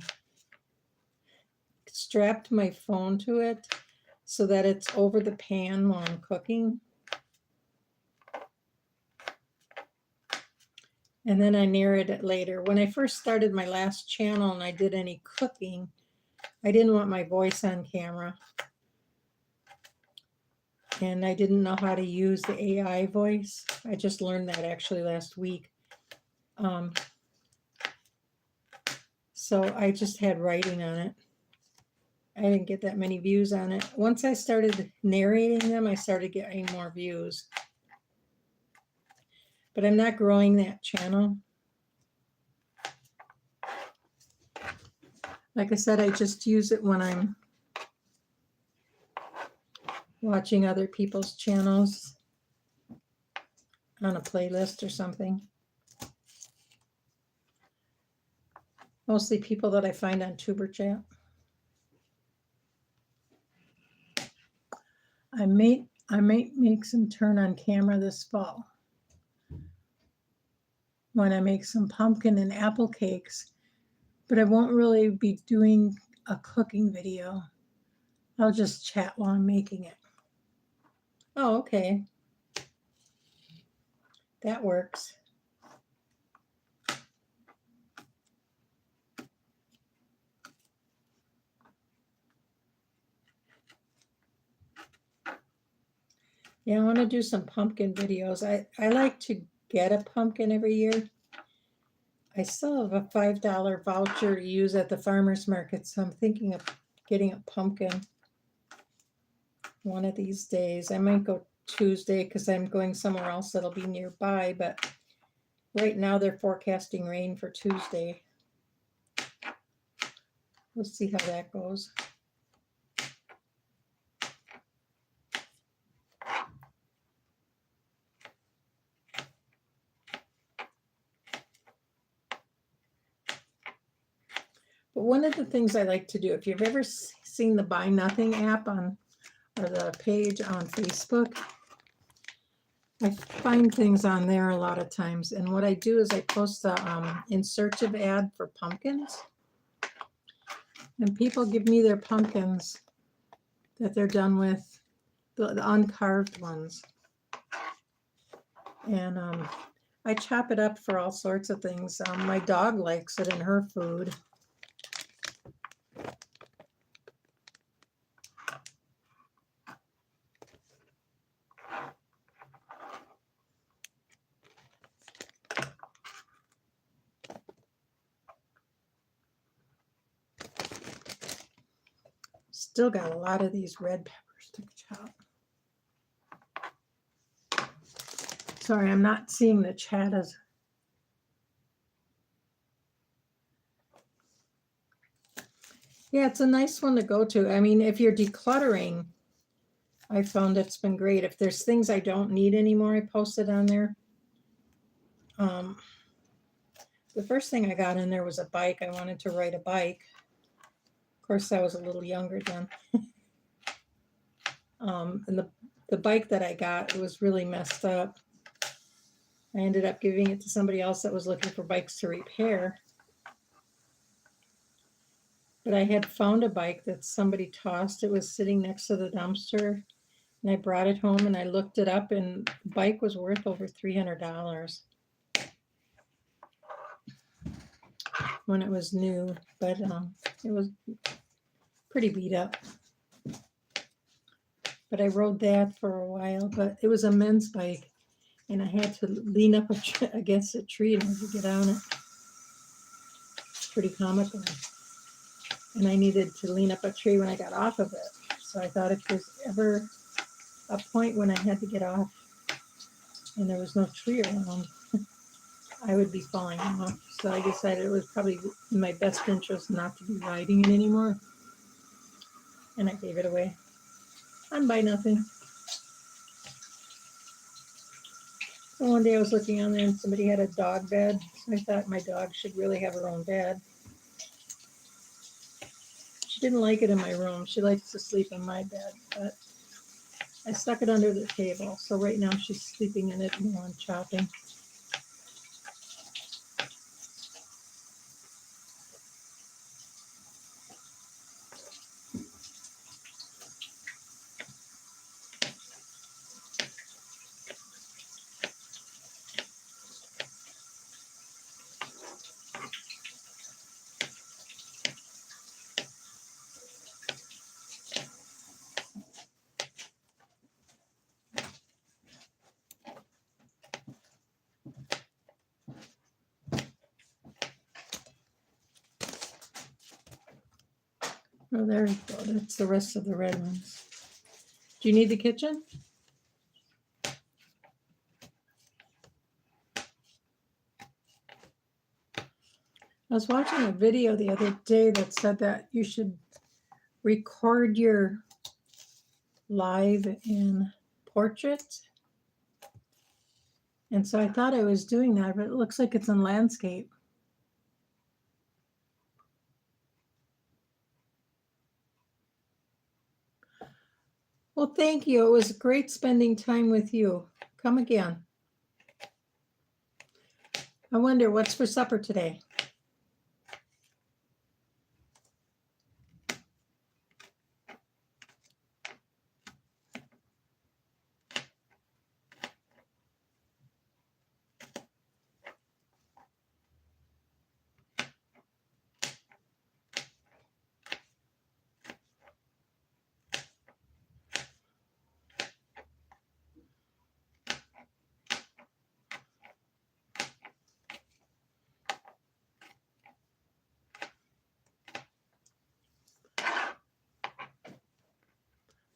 strapped my phone to it so that it's over the pan while I'm cooking. And then I narrate it later. When I first started my last channel and I did any cooking, I didn't want my voice on camera. And I didn't know how to use the AI voice. I just learned that actually last week. So I just had writing on it. I didn't get that many views on it. Once I started narrating them, I started getting more views. But I'm not growing that channel. Like I said, I just use it when I'm watching other people's channels on a playlist or something. Mostly people that I find on Tuber Chat. I might make some turn on camera this fall when I make some pumpkin and apple cakes, but I won't really be doing a cooking video. I'll just chat while I'm making it. Oh, okay. That works. Yeah, I want to do some pumpkin videos. I like to get a pumpkin every year. I still have a $5 voucher to use at the farmer's market, so I'm thinking of getting a pumpkin one of these days. I might go Tuesday because I'm going somewhere else that'll be nearby, but right now they're forecasting rain for Tuesday. We'll see how that goes. But one of the things I like to do, if you've ever seen the Buy Nothing app on, or the page on Facebook, I find things on there a lot of times. And what I do is I post a in search of ad for pumpkins. And people give me their pumpkins that they're done with, the uncarved ones. And I chop it up for all sorts of things. My dog likes it in her food. Still got a lot of these red peppers to chop. Sorry, I'm not seeing the chat as. Yeah, it's a nice one to go to. I mean, if you're decluttering, I found it's been great. If there's things I don't need anymore, I post it on there. The first thing I got in there was a bike. I wanted to ride a bike. Of course, I was a little younger then. And the bike that I got, it was really messed up. I ended up giving it to somebody else that was looking for bikes to repair. But I had found a bike that somebody tossed. It was sitting next to the dumpster. And I brought it home and I looked it up, and the bike was worth over $300 when it was new. But it was pretty beat up. But I rode that for a while. But it was a men's bike, and I had to lean up against a tree in order to get on it. It's pretty comical. And I needed to lean up a tree when I got off of it. So I thought if there's ever a point when I had to get off and there was no tree around, I would be falling off. So I decided it was probably in my best interest not to be riding it anymore. And I gave it away. On Buy Nothing. So one day I was looking on there and somebody had a dog bed. So I thought my dog should really have her own bed. She didn't like it in my room. She likes to sleep in my bed, but I stuck it under the table. So right now she's sleeping in it while I'm chopping. Oh, there you go. That's the rest of the red ones. Do you need the kitchen? I was watching a video the other day that said that you should record your live in portrait. And so I thought I was doing that, but it looks like it's in landscape. Well, thank you. It was great spending time with you. Come again. I wonder what's for supper today.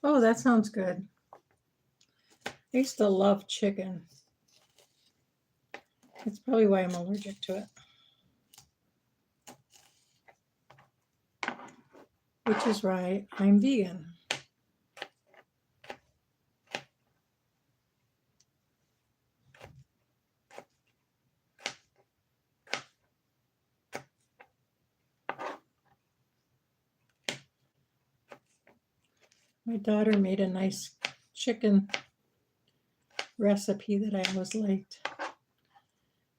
Oh, that sounds good. I used to love chicken. That's probably why I'm allergic to it. Which is right, I'm vegan. My daughter made a nice chicken recipe that I always liked.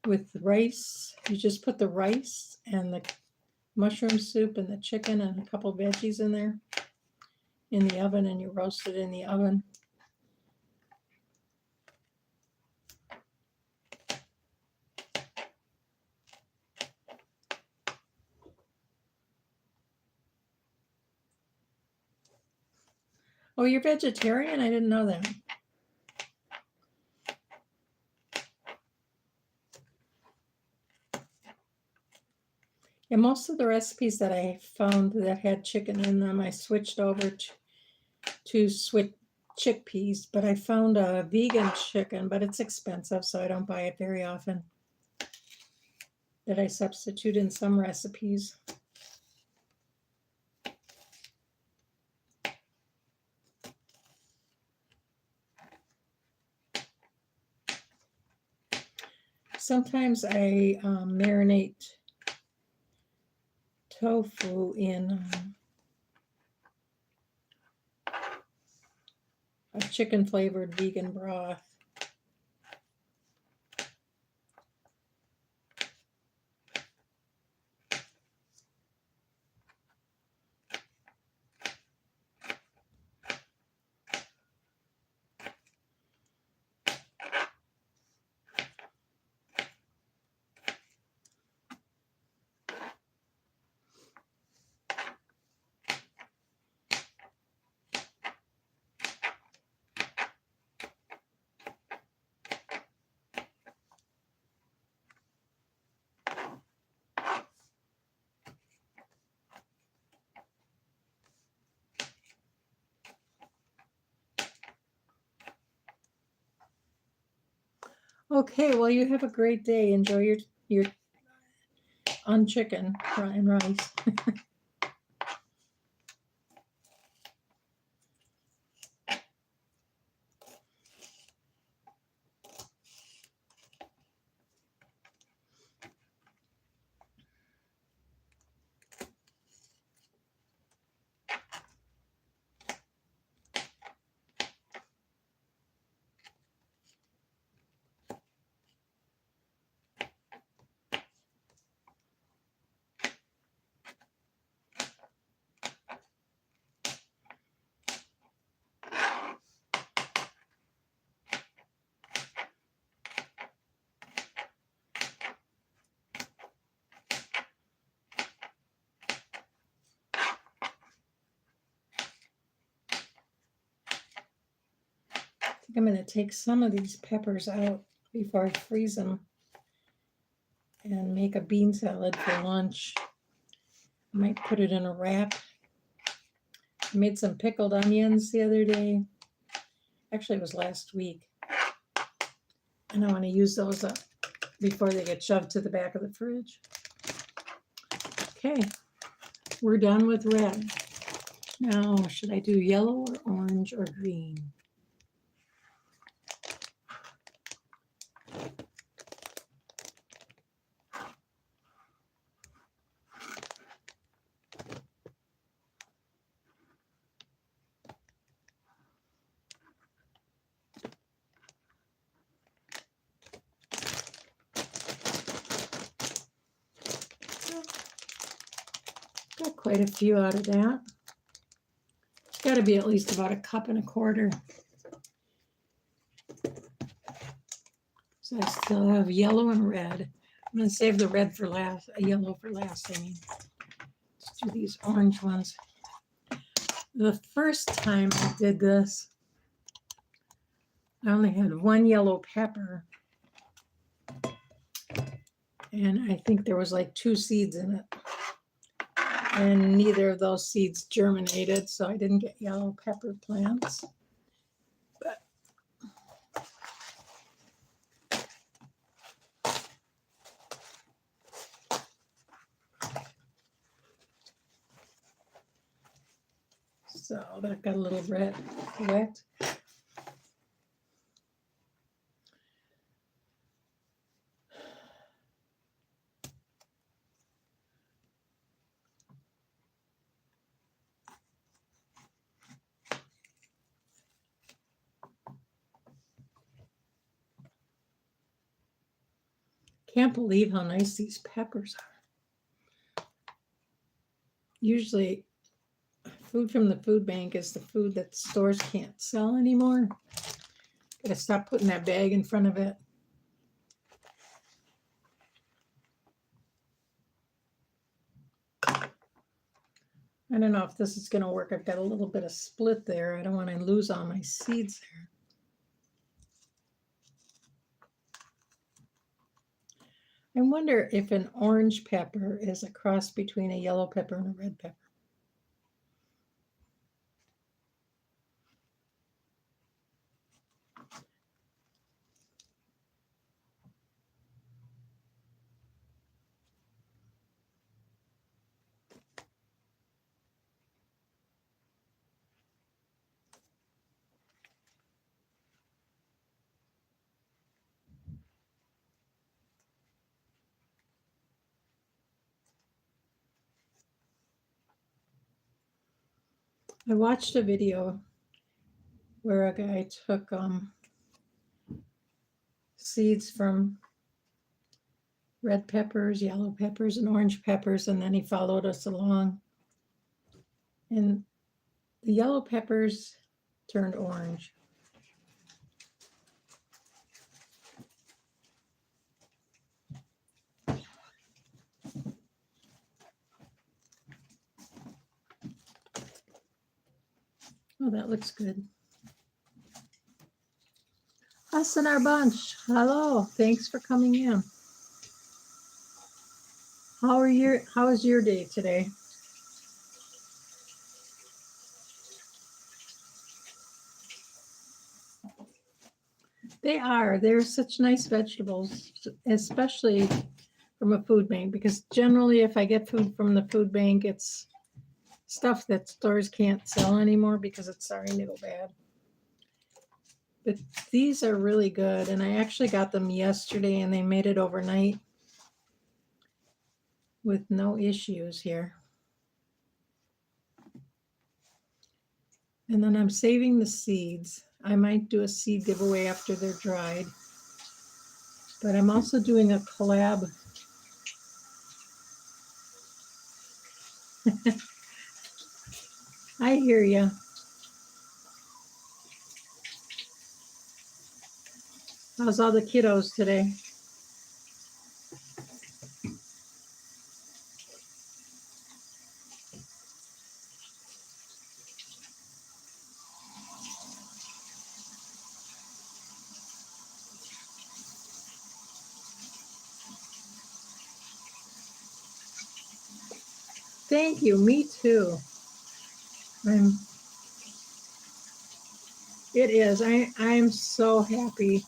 With rice, you just put the rice and the mushroom soup and the chicken and a couple veggies in there in the oven, and you roast it in the oven. Oh, you're vegetarian? I didn't know that. Yeah, most of the recipes that I found that had chicken in them, I switched over to chickpeas, but I found a vegan chicken, but it's expensive, so I don't buy it very often. That I substitute in some recipes. Sometimes I marinate tofu in a chicken flavored vegan broth. Okay, well, you have a great day. Enjoy your on chicken and rice. I think I'm going to take some of these peppers out before I freeze them and make a bean salad for lunch. I might put it in a wrap I made some pickled onions the other day. Actually, it was last week. And I want to use those up before they get shoved to the back of the fridge. Okay, we're done with red. Now, should I do yellow or orange or green? Got quite a few out of that. It's got to be at least about 1.25 cups. So I still have yellow and red. I'm going to save the red for last, yellow for last. I mean, let's do these orange ones. The first time I did this, I only had 1 yellow pepper. And I think there was like 2 seeds in it. And neither of those seeds germinated, so I didn't get yellow pepper plants. But so that got a little red wet. Can't believe how nice these peppers are. Usually food from the food bank is the food that stores can't sell anymore. Gotta stop putting that bag in front of it. I don't know if this is gonna work. I've got a little bit of split there. I don't want to lose all my seeds there. I wonder if an orange pepper is a cross between a yellow pepper and a red pepper. I watched a video where a guy took seeds from red peppers, yellow peppers, and orange peppers, and then he followed us along. And the yellow peppers turned orange. Oh, that looks good. Us and our bunch. Hello, thanks for coming in. How is your day today? They are. They're such nice vegetables, especially from a food bank, because generally if I get food from the food bank, it's stuff that stores can't sell anymore because it's starting to go bad. But these are really good, and I actually got them yesterday and they made it overnight with no issues here. And then I'm saving the seeds. I might do a seed giveaway after they're dried. But I'm also doing a collab. I hear you. How's all the kiddos today? Thank you. Me too. I'm it is. I'm so happy.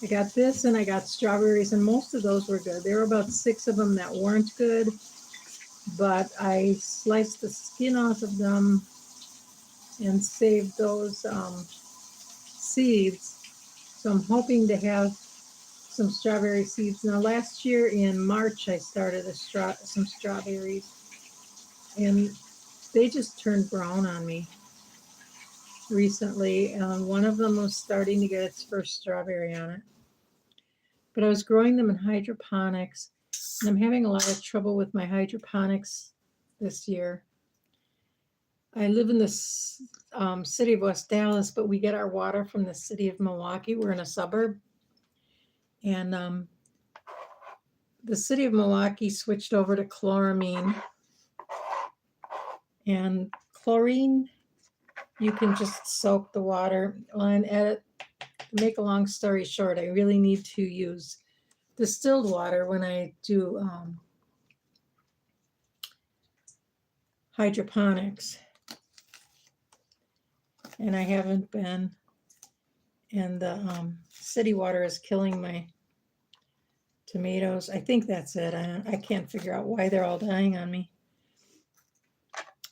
I got this and I got strawberries, and most of those were good. There were about 6 of them that weren't good, but I sliced the skin off of them and saved those seeds. So I'm hoping to have some strawberry seeds. Now last year in March I started some strawberries, and they just turned brown on me recently. One of them was starting to get its first strawberry on it. But I was growing them in hydroponics, and I'm having a lot of trouble with my hydroponics this year. I live in the city of West Dallas, but we get our water from the city of Milwaukee. We're in a suburb. And the city of Milwaukee switched over to chloramine. And chlorine, you can just soak the water. And to make a long story short, I really need to use distilled water when I do hydroponics. And I haven't been. And the city water is killing my tomatoes. I think that's it. I can't figure out why they're all dying on me.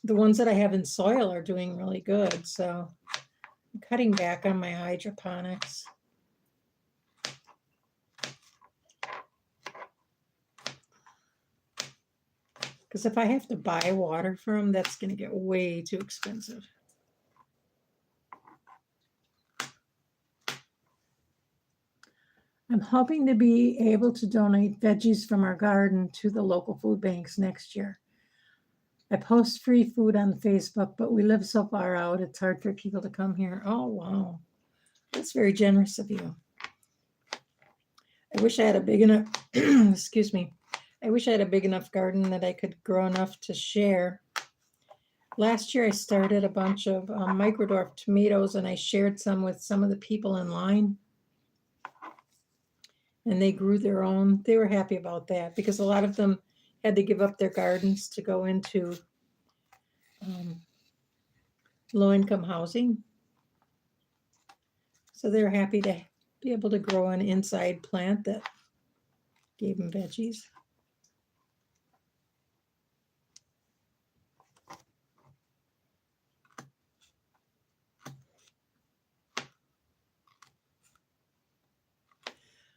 The ones that I have in soil are doing really good, so I'm cutting back on my hydroponics. Because if I have to buy water for them, that's going to get way too expensive. I'm hoping to be able to donate veggies from our garden to the local food banks next year. I post free food on Facebook, but we live so far out, it's hard for people to come here. Oh, wow. That's very generous of you. I wish I had a big enough, excuse me. I wish I had a big enough garden that I could grow enough to share. Last year I started a bunch of microdwarf tomatoes, and I shared some with some of the people in line. And they grew their own. They were happy about that because a lot of them had to give up their gardens to go into low-income housing. So they're happy to be able to grow an inside plant that gave them veggies.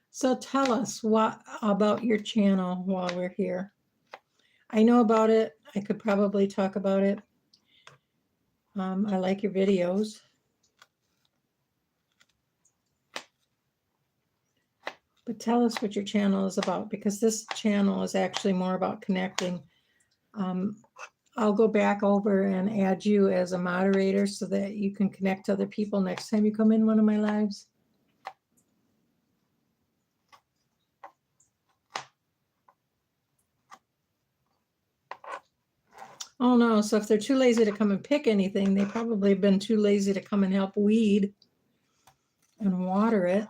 So tell us what about your channel while we're here. I know about it. I could probably talk about it. I like your videos. But tell us what your channel is about, because this channel is actually more about connecting. I'll go back over and add you as a moderator so that you can connect to other people next time you come in one of my lives. Oh no, so if they're too lazy to come and pick anything, they probably have been too lazy to come and help weed and water it.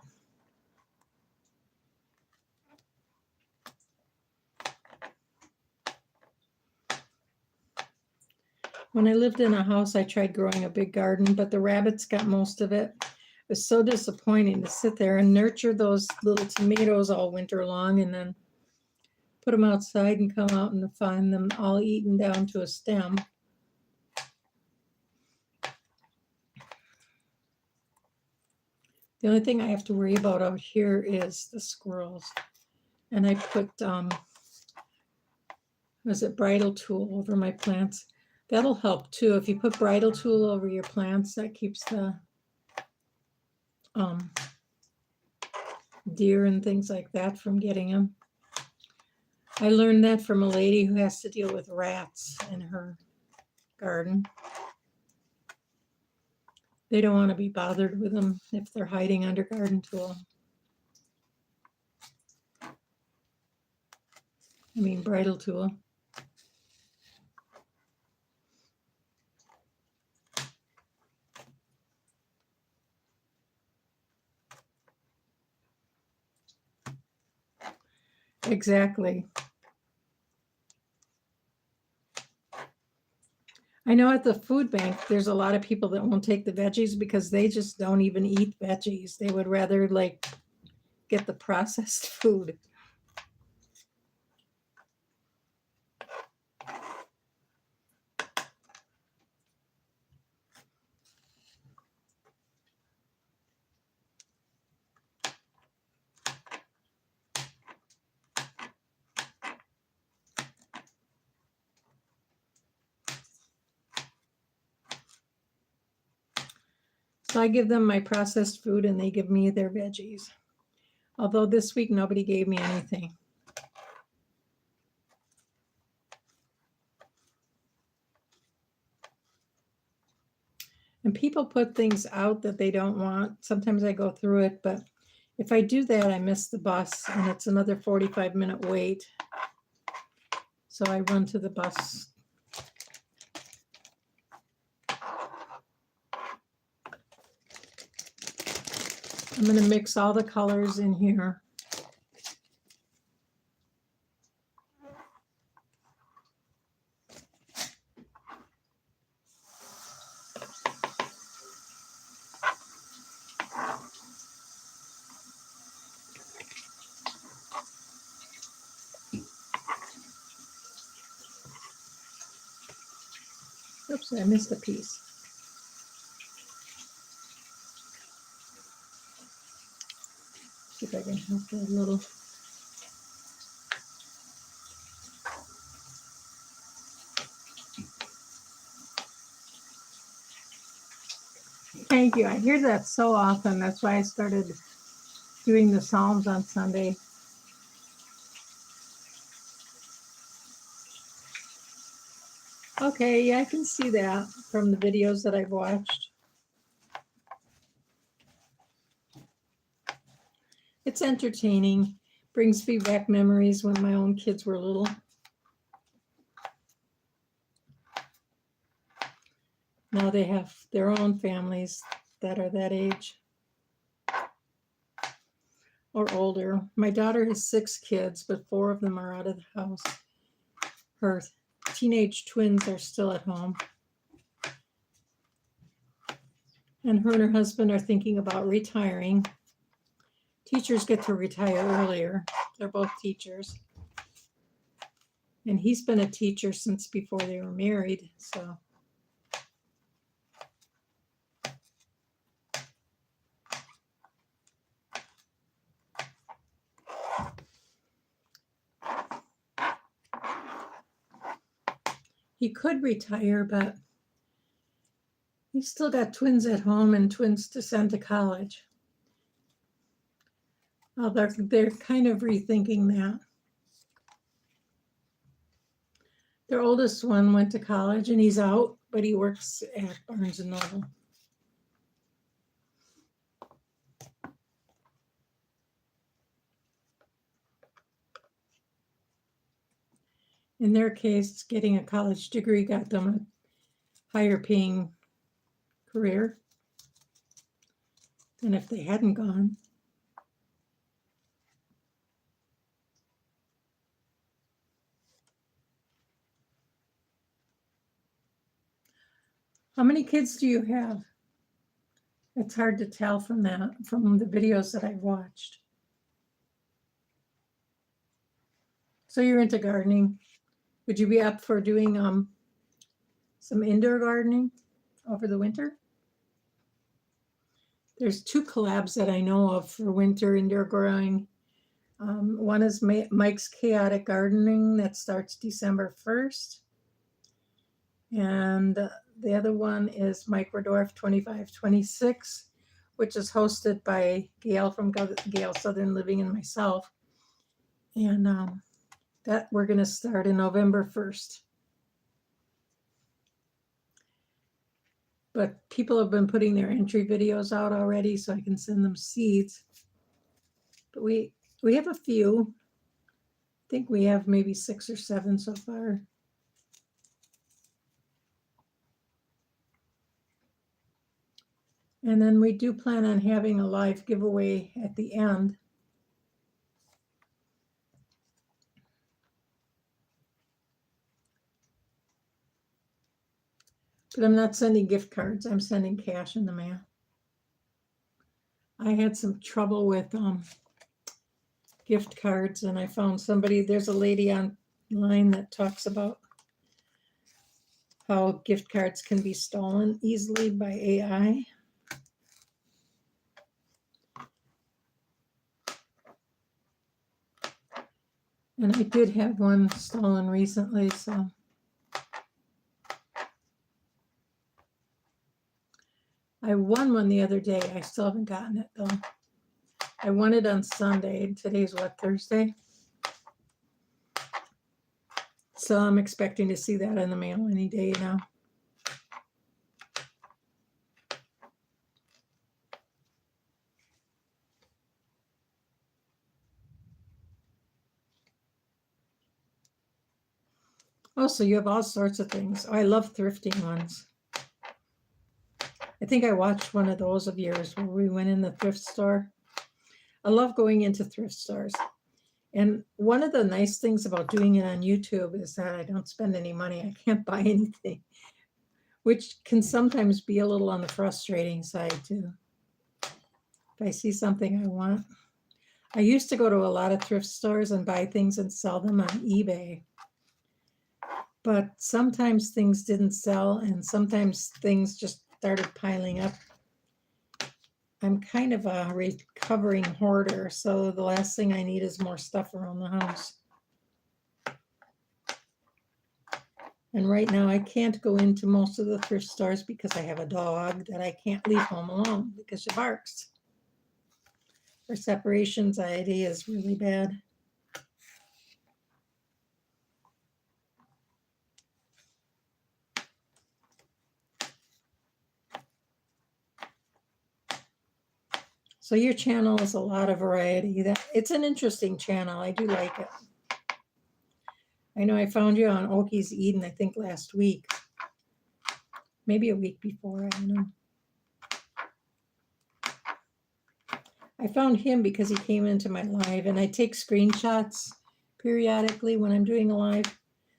When I lived in a house, I tried growing a big garden, but the rabbits got most of it. It was so disappointing to sit there and nurture those little tomatoes all winter long and then put them outside and come out and find them all eaten down to a stem. The only thing I have to worry about out here is the squirrels. And I put, was it bridal tool over my plants? That'll help too. If you put bridal tool over your plants, that keeps the deer and things like that from getting them. I learned that from a lady who has to deal with rats in her garden. They don't want to be bothered with them if they're hiding under garden tool. I mean, bridal tool. Exactly. I know at the food bank, there's a lot of people that won't take the veggies because they just don't even eat veggies. They would rather like get the processed food. So I give them my processed food and they give me their veggies. Although this week nobody gave me anything. And people put things out that they don't want. Sometimes I go through it, but if I do that, I miss the bus and it's another 45-minute wait. So I run to the bus. I'm going to mix all the colors in here. Oops, I missed a piece. See if I can help that a little. Thank you. I hear that so often. That's why I started doing the Psalms on Sunday. Okay, yeah, I can see that from the videos that I've watched. It's entertaining. Brings me back memories when my own kids were little. Now they have their own families that are that age or older. My daughter has 6 kids, but 4 of them are out of the house. Her teenage twins are still at home. And her husband are thinking about retiring. Teachers get to retire earlier. They're both teachers. And he's been a teacher since before they were married, so. He could retire, but he's still got twins at home and twins to send to college. Well, they're kind of rethinking that. Their oldest one went to college and he's out, but he works at Barnes and Noble. In their case, getting a college degree got them a higher paying career than if they hadn't gone. How many kids do you have? It's hard to tell from that, from the videos that I've watched. So you're into gardening. Would you be up for doing some indoor gardening over the winter? There's 2 collabs that I know of for winter indoor growing. One is Mike's Chaotic Gardening that starts December 1st. And the other one is Mike Redorf 2526, which is hosted by Gail from Gail Southern Living and myself. And that we're going to start in November 1st. But people have been putting their entry videos out already, so I can send them seeds. But we have a few. I think we have maybe 6 or 7 so far. And then we do plan on having a live giveaway at the end. But I'm not sending gift cards. I'm sending cash in the mail. I had some trouble with gift cards, and I found somebody. There's a lady online that talks about how gift cards can be stolen easily by AI. And I did have one stolen recently, so I won one the other day. I still haven't gotten it though. I won it on Sunday. Today's what, Thursday? So I'm expecting to see that in the mail any day now. Oh, so you have all sorts of things. Oh, I love thrifting ones. I think I watched one of those of yours where we went in the thrift store. I love going into thrift stores. And one of the nice things about doing it on YouTube is that I don't spend any money. I can't buy anything, which can sometimes be a little on the frustrating side too. If I see something I want. I used to go to a lot of thrift stores and buy things and sell them on eBay. But sometimes things didn't sell and sometimes things just started piling up. I'm kind of a recovering hoarder, so the last thing I need is more stuff around the house. And right now I can't go into most of the thrift stores because I have a dog that I can't leave home alone because she barks. Her separation anxiety is really bad. So your channel is a lot of variety. It's an interesting channel. I do like it. I know I found you on Oki's Eden, I think last week. Maybe a week before, I don't know. I found him because he came into my live, and I take screenshots periodically when I'm doing a live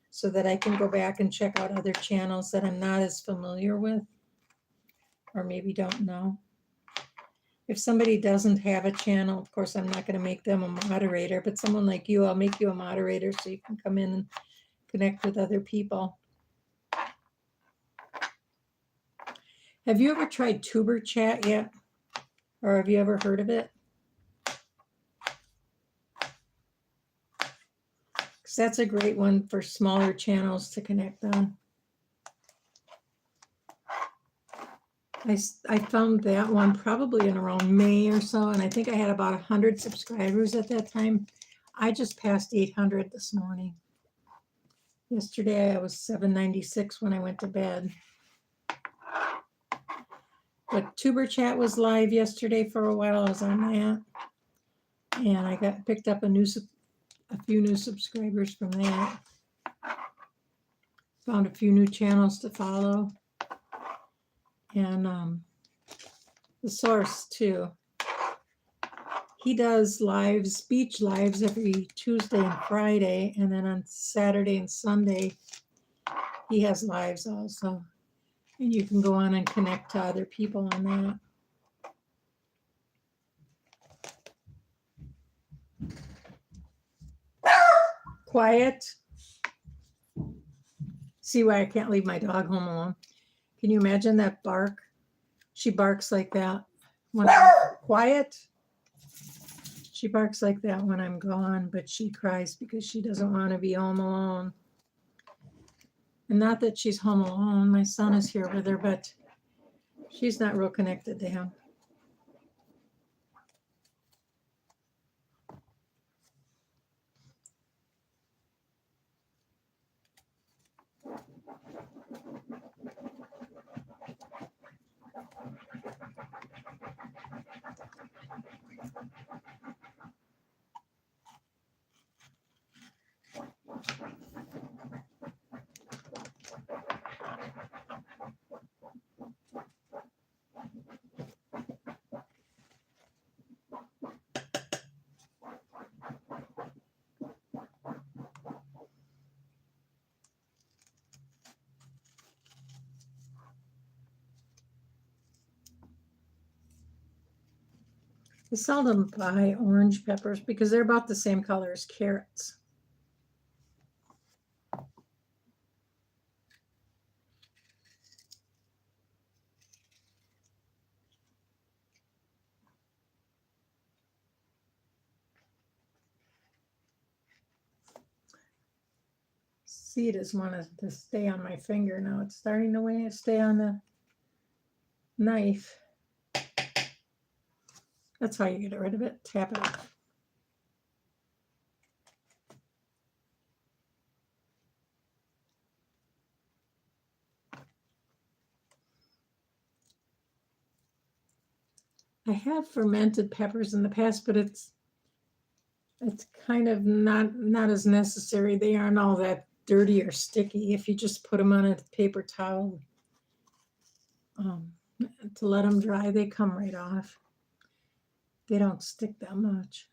so that I can go back and check out other channels that I'm not as familiar with or maybe don't know. If somebody doesn't have a channel, of course, I'm not going to make them a moderator, but someone like you, I'll make you a moderator so you can come in and connect with other people. Have you ever tried Tuber Chat yet? Or have you ever heard of it? Because that's a great one for smaller channels to connect on. I found that one probably in around May or so, and I think I had about 100 subscribers at that time. I just passed 800 this morning. Yesterday I was 796 when I went to bed. But Tuber Chat was live yesterday for a while. I was on that, and I picked up a few new subscribers from that. Found a few new channels to follow, and the source too. He does lives, beach lives every Tuesday and Friday, and then on Saturday and Sunday he has lives also. And you can go on and connect to other people on that. Quiet. See why I can't leave my dog home alone? Can you imagine that bark? She barks like that when quiet. She barks like that when I'm gone, but she cries because she doesn't want to be home alone. And not that she's home alone. My son is here with her, but she's not real connected to him. I seldom buy orange peppers because they're about the same color as carrots. Seed is wanting to stay on my finger now. It's starting to stay on the knife. That's how you get rid of it. Tap it off. I have fermented peppers in the past, but it's kind of not as necessary. They aren't all that dirty or sticky. If you just put them on a paper towel to let them dry, they come right off. They don't stick that much.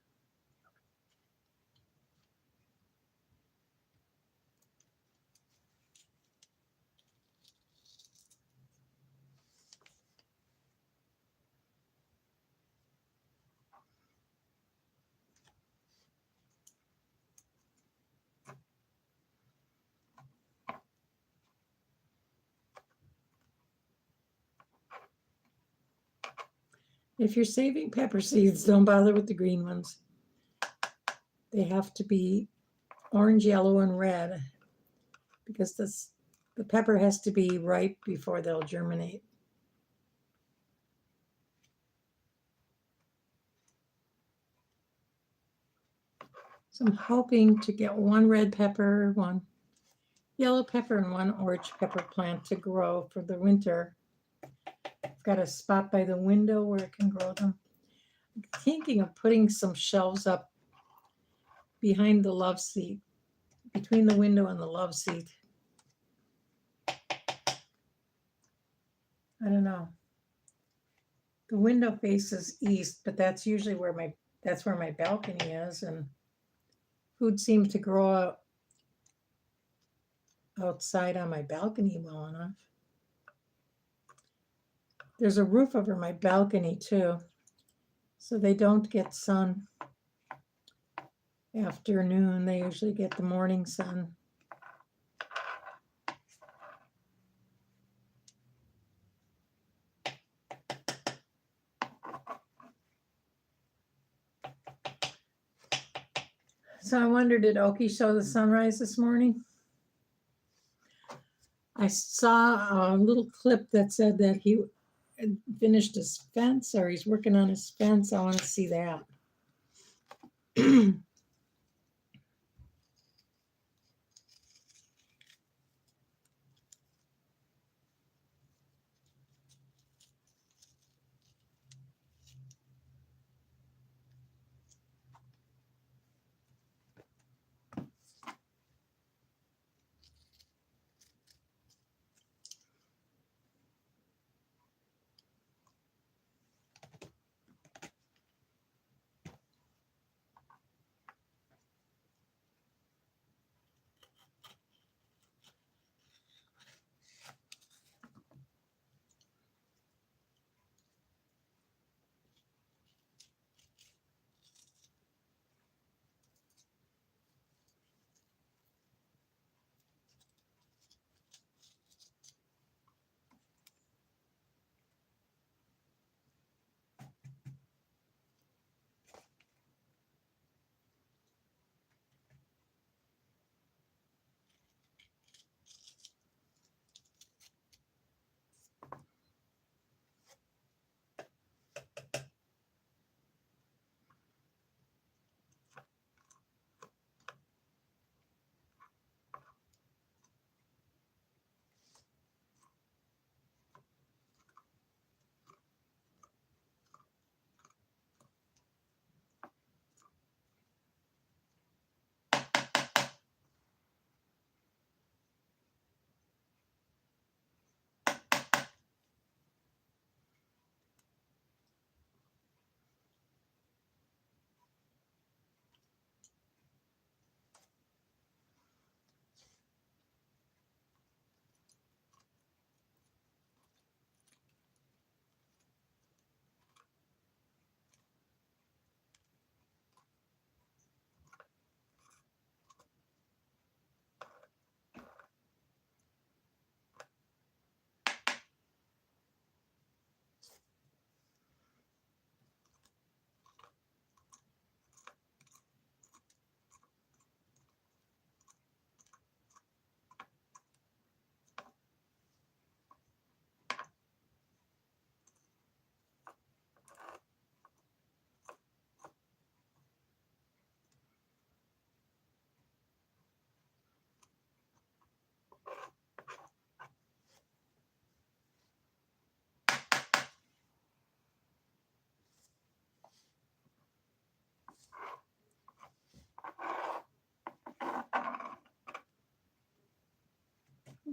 If you're saving pepper seeds, don't bother with the green ones. They have to be orange, yellow, and red because the pepper has to be ripe before they'll germinate. So I'm hoping to get one red pepper, one yellow pepper, and one orange pepper plant to grow for the winter. I've got a spot by the window where I can grow them. I'm thinking of putting some shelves up behind the love seat, between the window and the love seat. I don't know. The window faces east, but that's usually where my balcony is, and food seems to grow outside on my balcony well enough. There's a roof over my balcony too, so they don't get sun afternoon. They usually get the morning sun. So I wonder, did Oki show the sunrise this morning? I saw a little clip that said that he had finished his fence or he's working on his fence. I want to see that.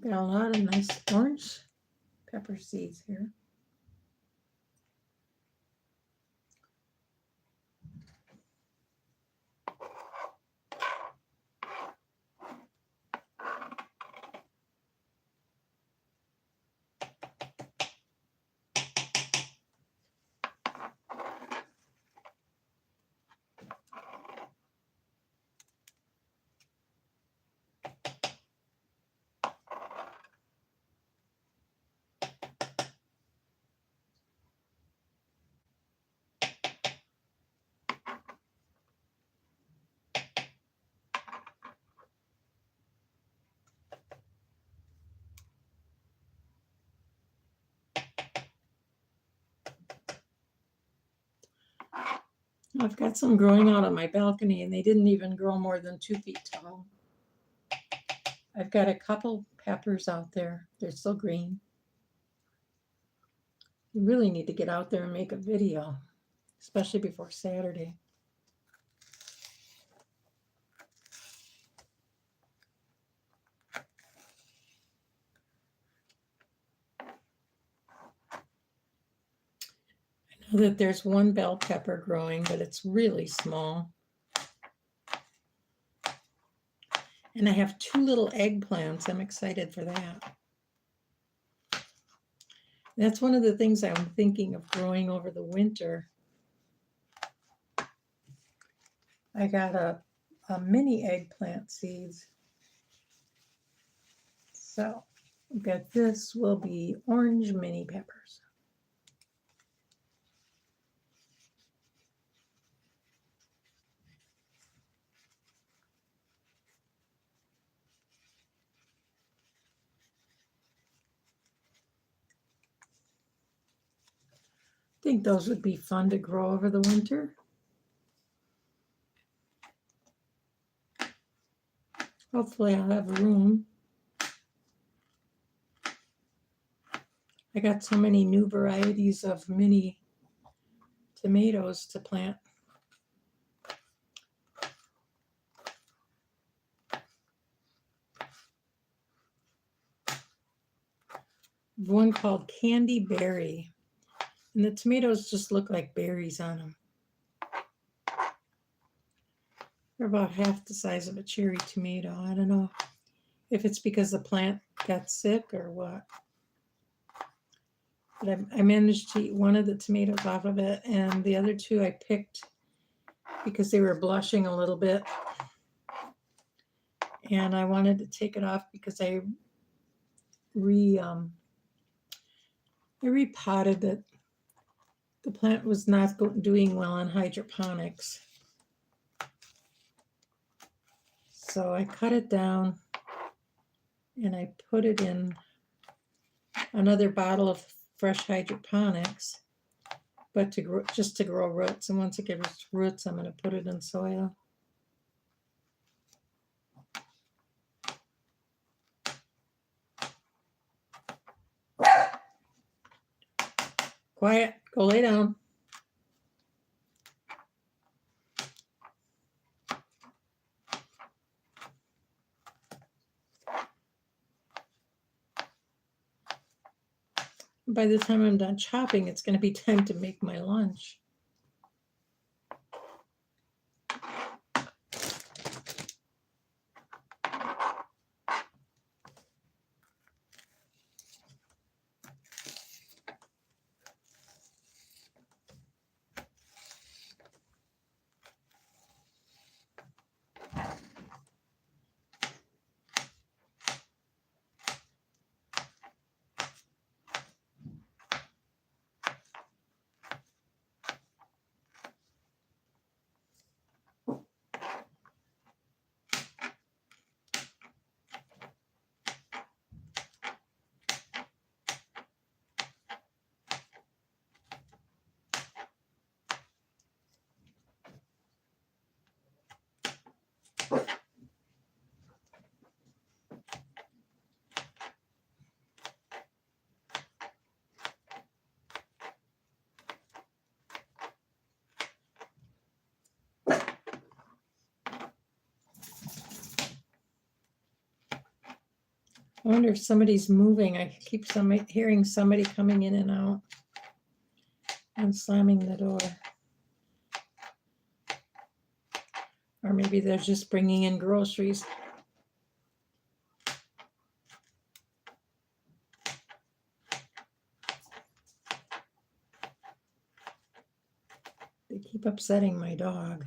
Got a lot of nice orange pepper seeds here. I've got some growing out on my balcony, and they didn't even grow more than 2 feet tall. I've got a couple peppers out there. They're still green. You really need to get out there and make a video, especially before Saturday. I know that there's one bell pepper growing, but it's really small. And I have 2 little eggplants. I'm excited for that. That's one of the things I'm thinking of growing over the winter. I got a mini eggplant seeds. So I've got this will be orange mini peppers. I think those would be fun to grow over the winter. Hopefully I'll have room. I got so many new varieties of mini tomatoes to plant. One called Candy Berry, and the tomatoes just look like berries on them. They're about half the size of a cherry tomato. I don't know if it's because the plant got sick or what. But I managed to eat one of the tomatoes off of it, and the other 2 I picked because they were blushing a little bit. And I wanted to take it off because I repotted it. The plant was not doing well on hydroponics. So I cut it down and I put it in another bottle of fresh hydroponics, but just to grow roots. And once it gets roots, I'm going to put it in soil. Quiet, go lay down. By the time I'm done chopping, it's going to be time to make my lunch. I wonder if somebody's moving. I keep hearing somebody coming in and out and slamming the door. Or maybe they're just bringing in groceries. They keep upsetting my dog.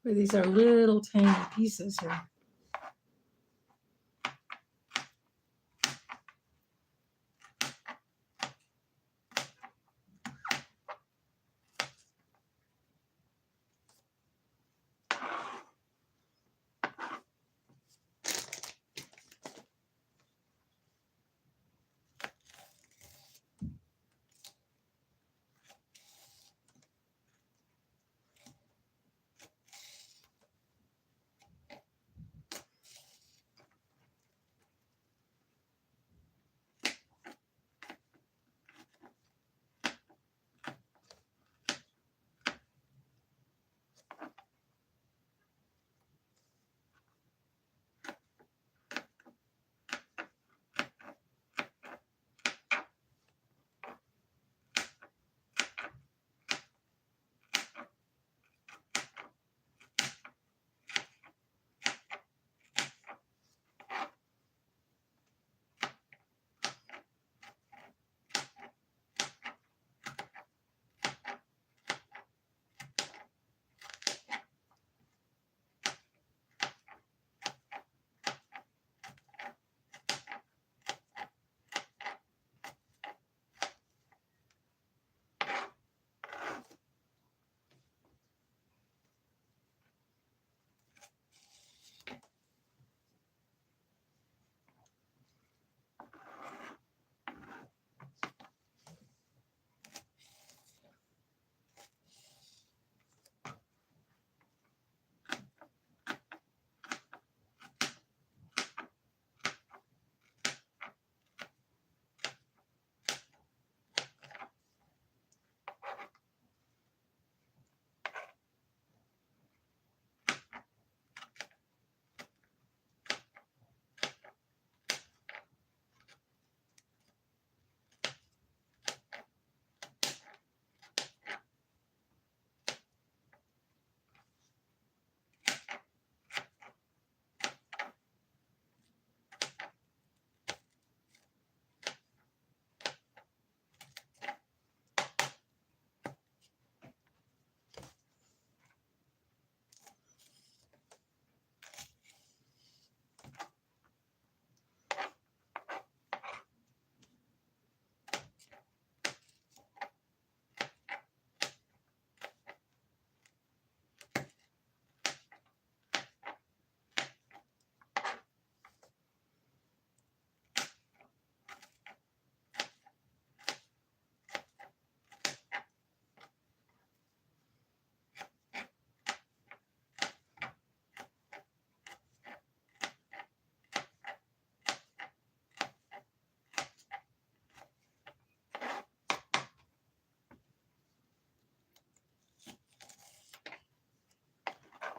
But these are little tiny pieces here.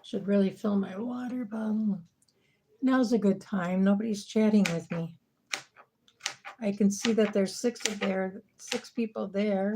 Should really fill my water bottle. Now's a good time. Nobody's chatting with me. I can see that there's six people there.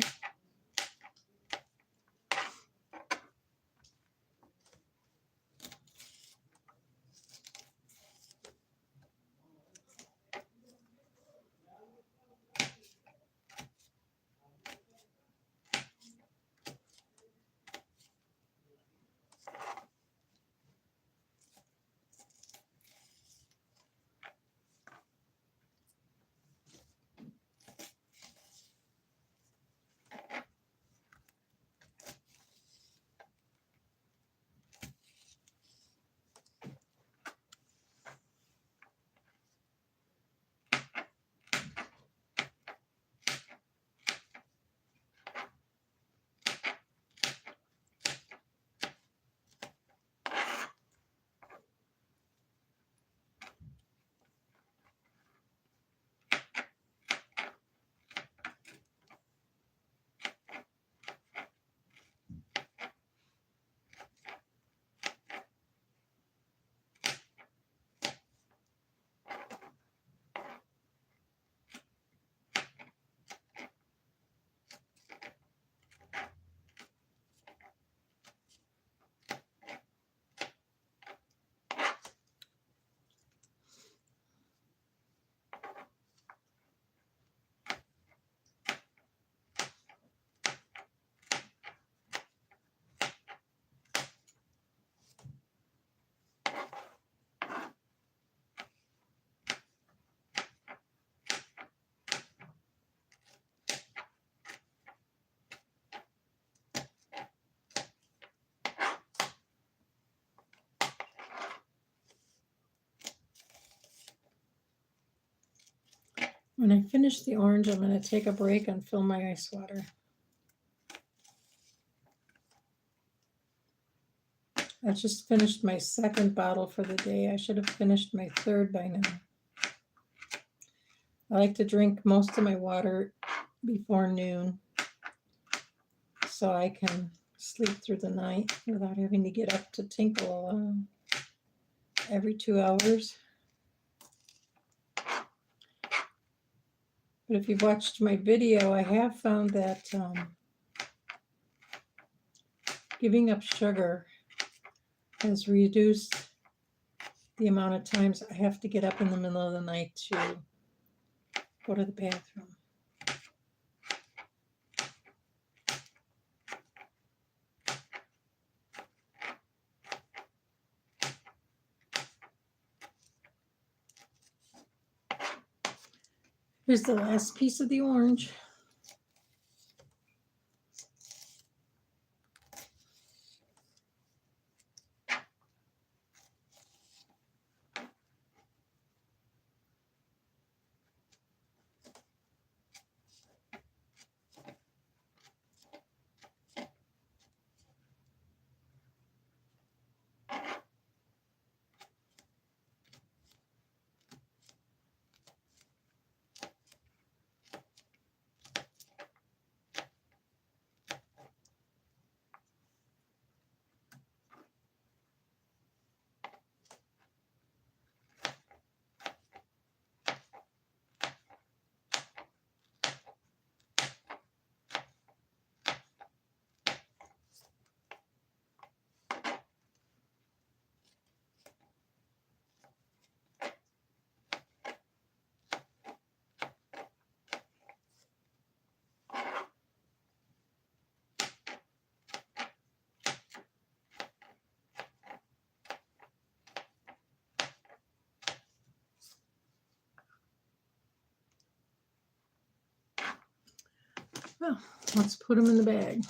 When I finish the orange, I'm going to take a break and fill my ice water. I just finished my second bottle for the day. I should have finished my third by now. I like to drink most of my water before noon so I can sleep through the night without having to get up to tinkle every 2 hours. But if you've watched my video, I have found that giving up sugar has reduced the amount of times I have to get up in the middle of the night to go to the bathroom. Here's the last piece of the orange. Well, let's put them in the bag.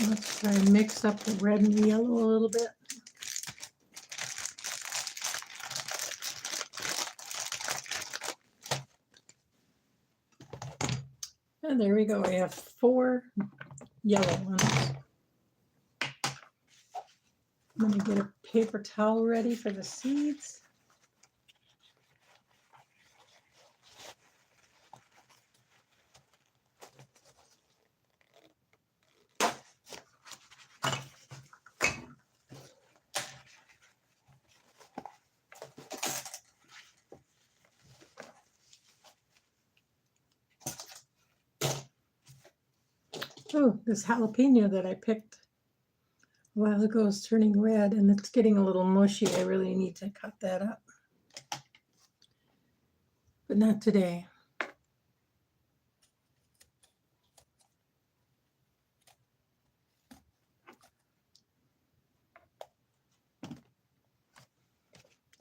Let's try and mix up the red and the yellow a little bit. And there we go. We have 4 yellow ones. I'm going to get a paper towel ready for the seeds. Oh, this jalapeno that I picked a while ago is turning red and it's getting a little mushy. I really need to cut that up. But not today.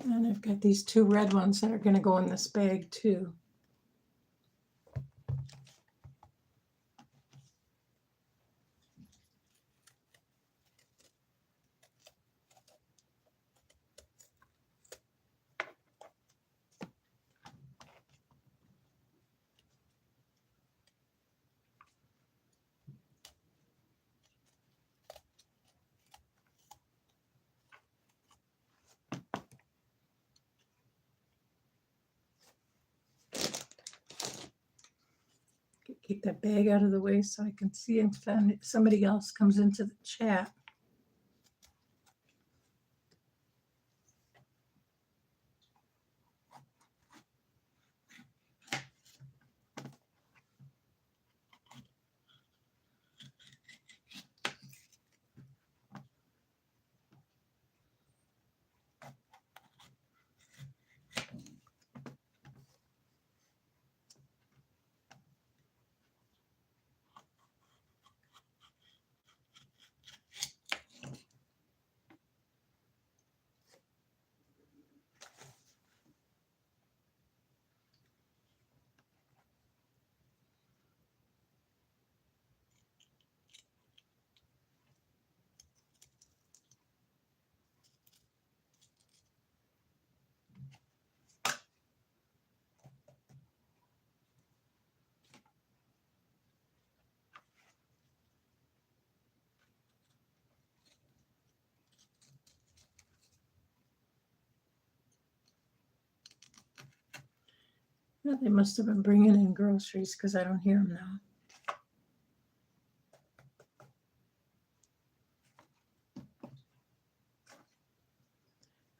And I've got these 2 red ones that are going to go in this bag too. Keep that bag out of the way so I can see if somebody else comes into the chat. Yeah, they must have been bringing in groceries because I don't hear them now.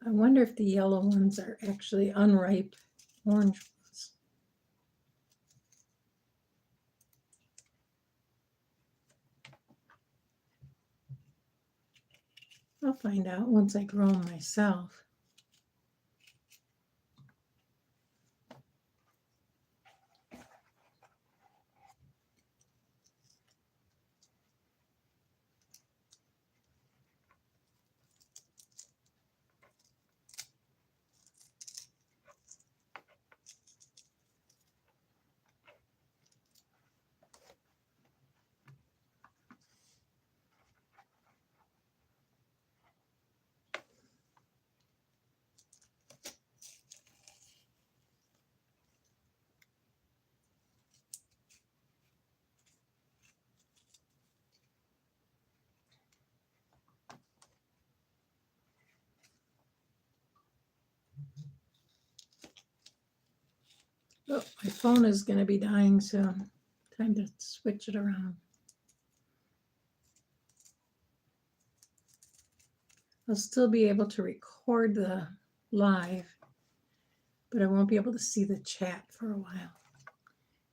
I wonder if the yellow ones are actually unripe orange ones. I'll find out once I grow them myself. Oh, my phone is going to be dying soon. Time to switch it around. I'll still be able to record the live, but I won't be able to see the chat for a while.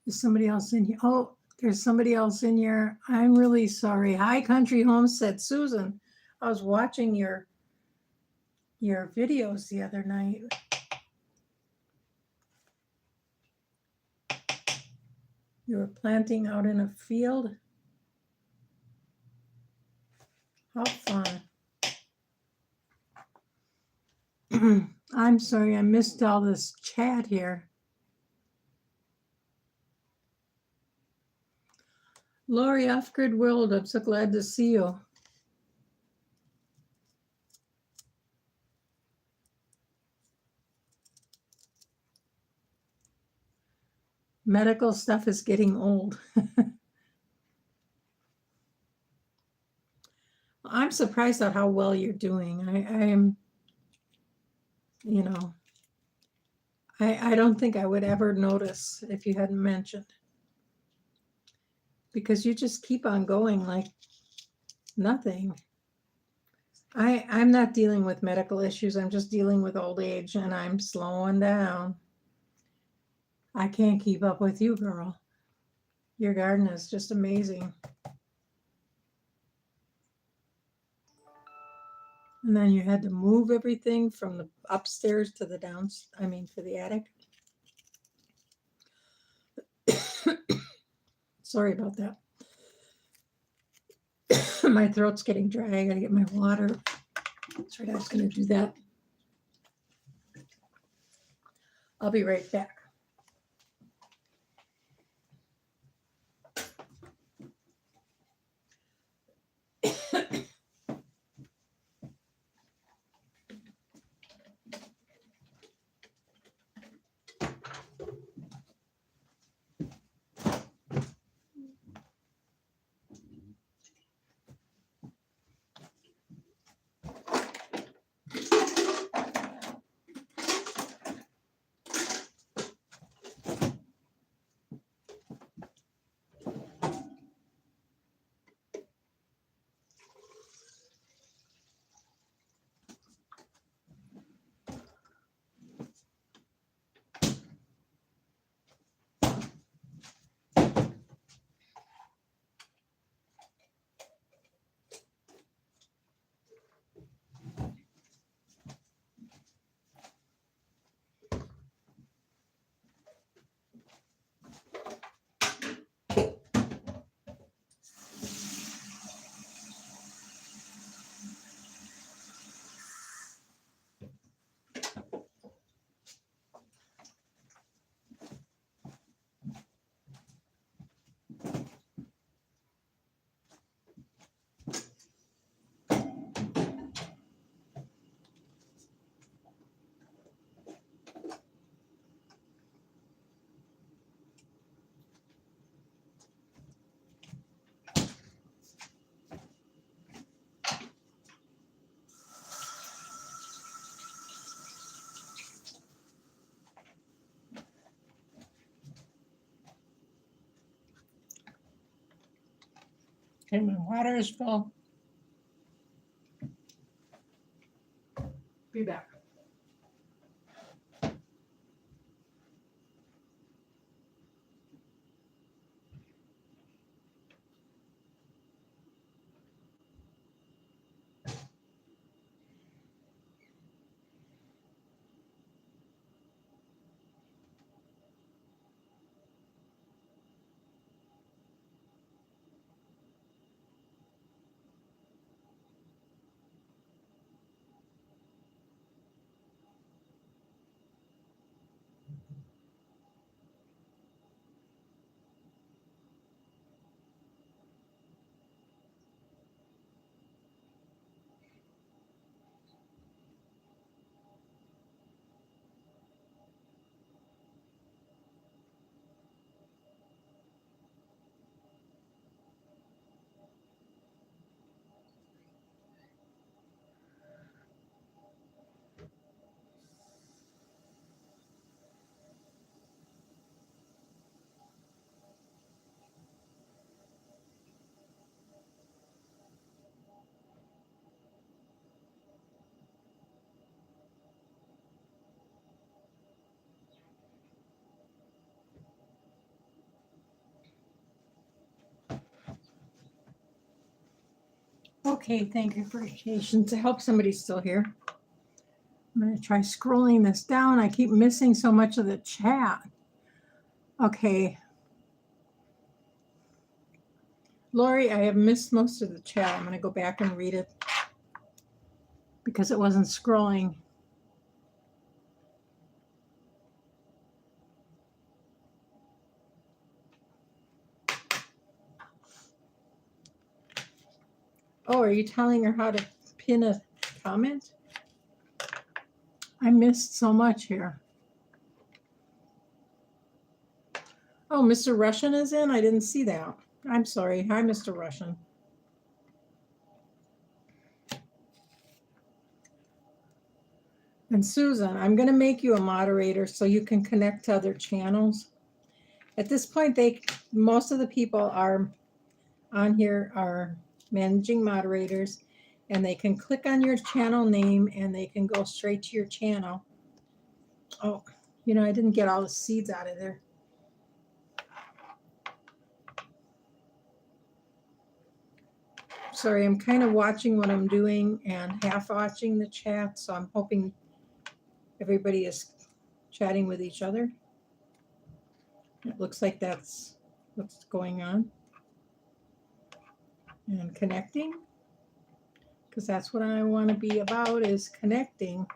Is somebody else in here? Oh, there's somebody else in here. I'm really sorry. Hi, Country Homestead. Susan, I was watching your videos the other night. You were planting out in a field. How fun. I'm sorry, I missed all this chat here. Lori Off-Grid World, I'm so glad to see you. Medical stuff is getting old. I'm surprised at how well you're doing. I am, you know, I don't think I would ever notice if you hadn't mentioned. Because you just keep on going like nothing. I'm not dealing with medical issues. I'm just dealing with old age and I'm slowing down. I can't keep up with you, girl. Your garden is just amazing. And then you had to move everything from the upstairs to the to the attic. Sorry about that. My throat's getting dry. I gotta get my water. That's right, I was gonna do that. I'll be right back. Okay, my water is full. Be back. Okay, thank you for your patience. I hope somebody's still here. I'm going to try scrolling this down. I keep missing so much of the chat. Okay. Lori, I have missed most of the chat. I'm going to go back and read it because it wasn't scrolling. Oh, are you telling her how to pin a comment? I missed so much here. Oh, Mr. Russian is in? I didn't see that. I'm sorry. Hi, Mr. Russian. And Susan, I'm going to make you a moderator so you can connect to other channels. At this point, most of the people are on here are managing moderators, and they can click on your channel name and they can go straight to your channel. Oh, you know, I didn't get all the seeds out of there. Sorry, I'm kind of watching what I'm doing and half watching the chat, so I'm hoping everybody is chatting with each other. It looks like that's what's going on. And connecting, because that's what I want to be about, is connecting.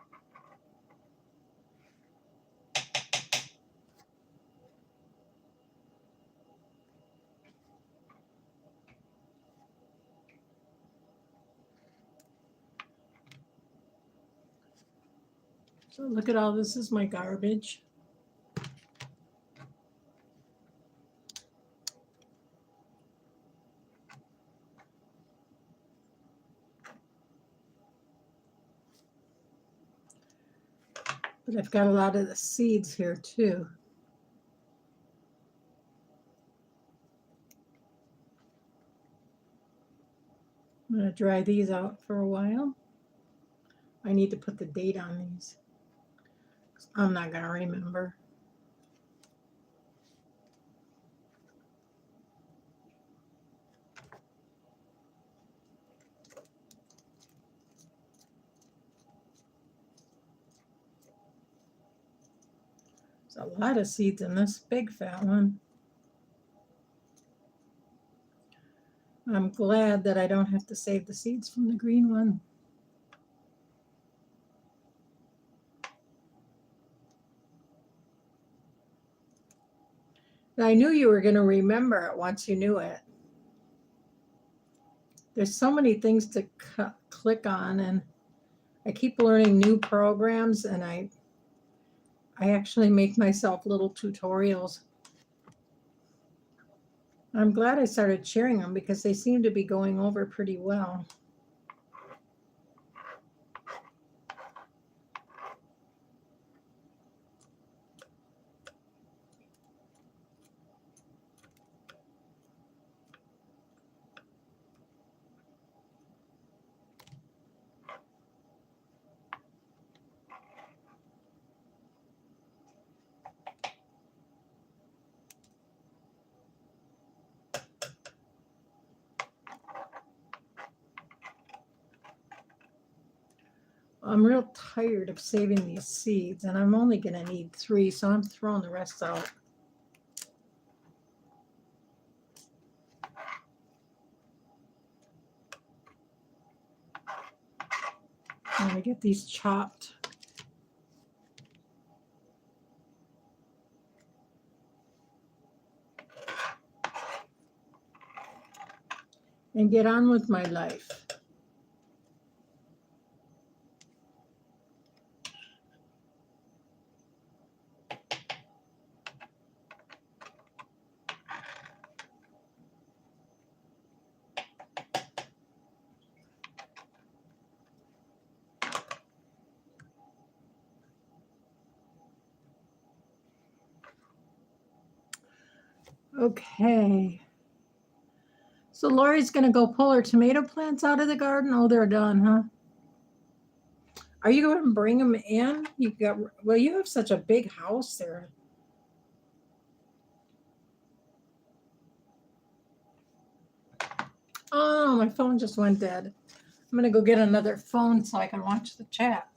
So look at all this is my garbage. But I've got a lot of the seeds here too. I'm going to dry these out for a while. I need to put the date on these. I'm not going to remember. There's a lot of seeds in this big fat one. I'm glad that I don't have to save the seeds from the green one. I knew you were going to remember it once you knew it. There's so many things to click on, and I keep learning new programs, and I actually make myself little tutorials. I'm glad I started sharing them because they seem to be going over pretty well. I'm real tired of saving these seeds, and I'm only going to need 3, so I'm throwing the rest out. I'm going to get these chopped. And get on with my life. Okay. So Lori's going to go pull her tomato plants out of the garden. Oh, they're done, huh? Are you going to bring them in? Well, you have such a big house there. Oh, my phone just went dead. I'm going to go get another phone so I can watch the chat.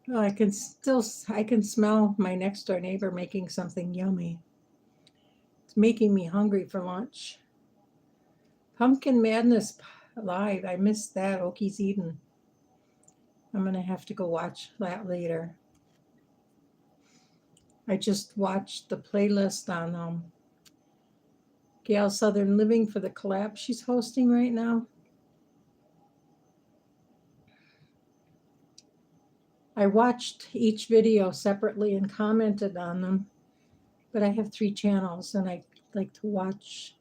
Oh, I can smell my next door neighbor making something yummy. It's making me hungry for lunch. Pumpkin Madness Live. I missed that. Okies Eden. I'm going to have to go watch that later. I just watched the playlist on Gail Southern Living for the collab she's hosting right now. I watched each video separately and commented on them, but I have 3 channels and I like to watch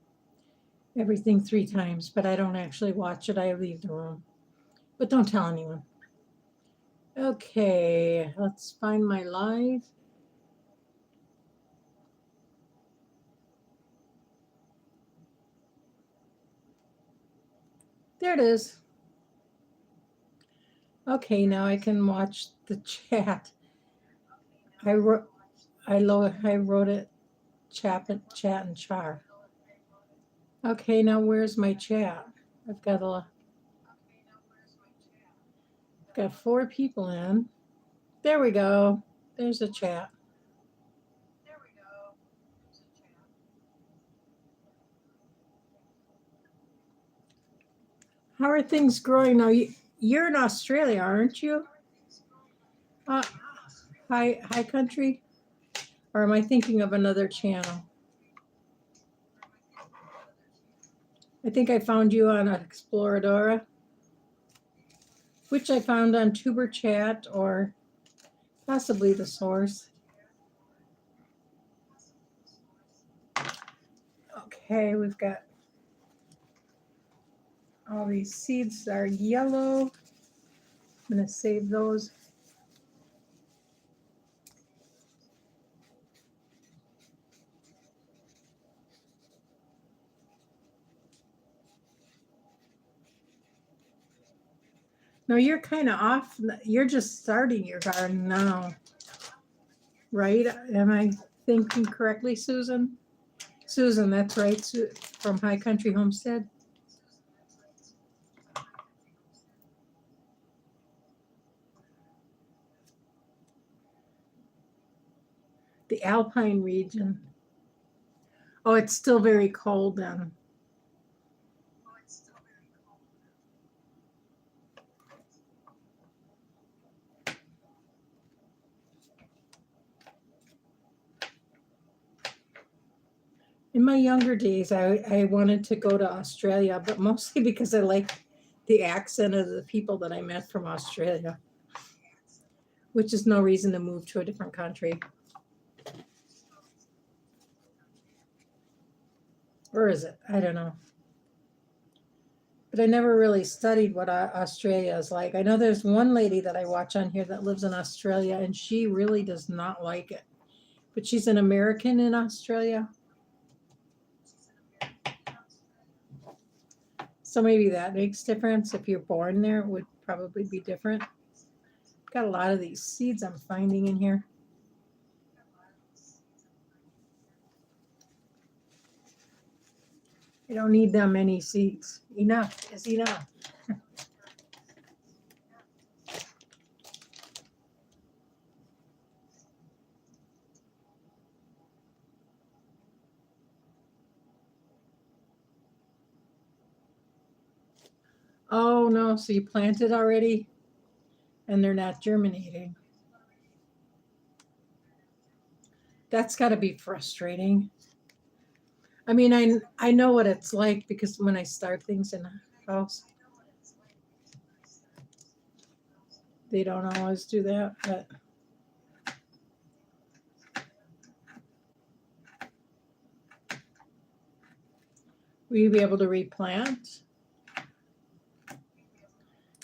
everything 3 times, but I don't actually watch it. I leave the room. But don't tell anyone. Okay, let's find my live. There it is. Okay, now I can watch the chat. I wrote it chat and char. Okay, now where's my chat? I've got 4 people in. There we go. There's a chat. How are things growing now? You're in Australia, aren't you? High Country? Or am I thinking of another channel? I think I found you on Exploradora, which I found on Tuber Chat or possibly The Source. Okay, we've got all these seeds are yellow. I'm going to save those. No, you're kind of off. You're just starting your garden now, right? Am I thinking correctly, Susan? Susan, that's right, from High Country Homestead. The Alpine region. Oh, it's still very cold then. In my younger days, I wanted to go to Australia, but mostly because I like the accent of the people that I met from Australia. which is no reason to move to a different country. Or is it? I don't know. But I never really studied what Australia is like. I know there's one lady that I watch on here that lives in Australia, and she really does not like it. But she's an American in Australia. So maybe that makes difference. If you're born there, it would probably be different. Got a lot of these seeds I'm finding in here. You don't need that many seeds. Enough is enough. Oh no, so you planted already and they're not germinating. That's got to be frustrating. I mean, I know what it's like because when I start things in a house, they don't always do that, but will you be able to replant?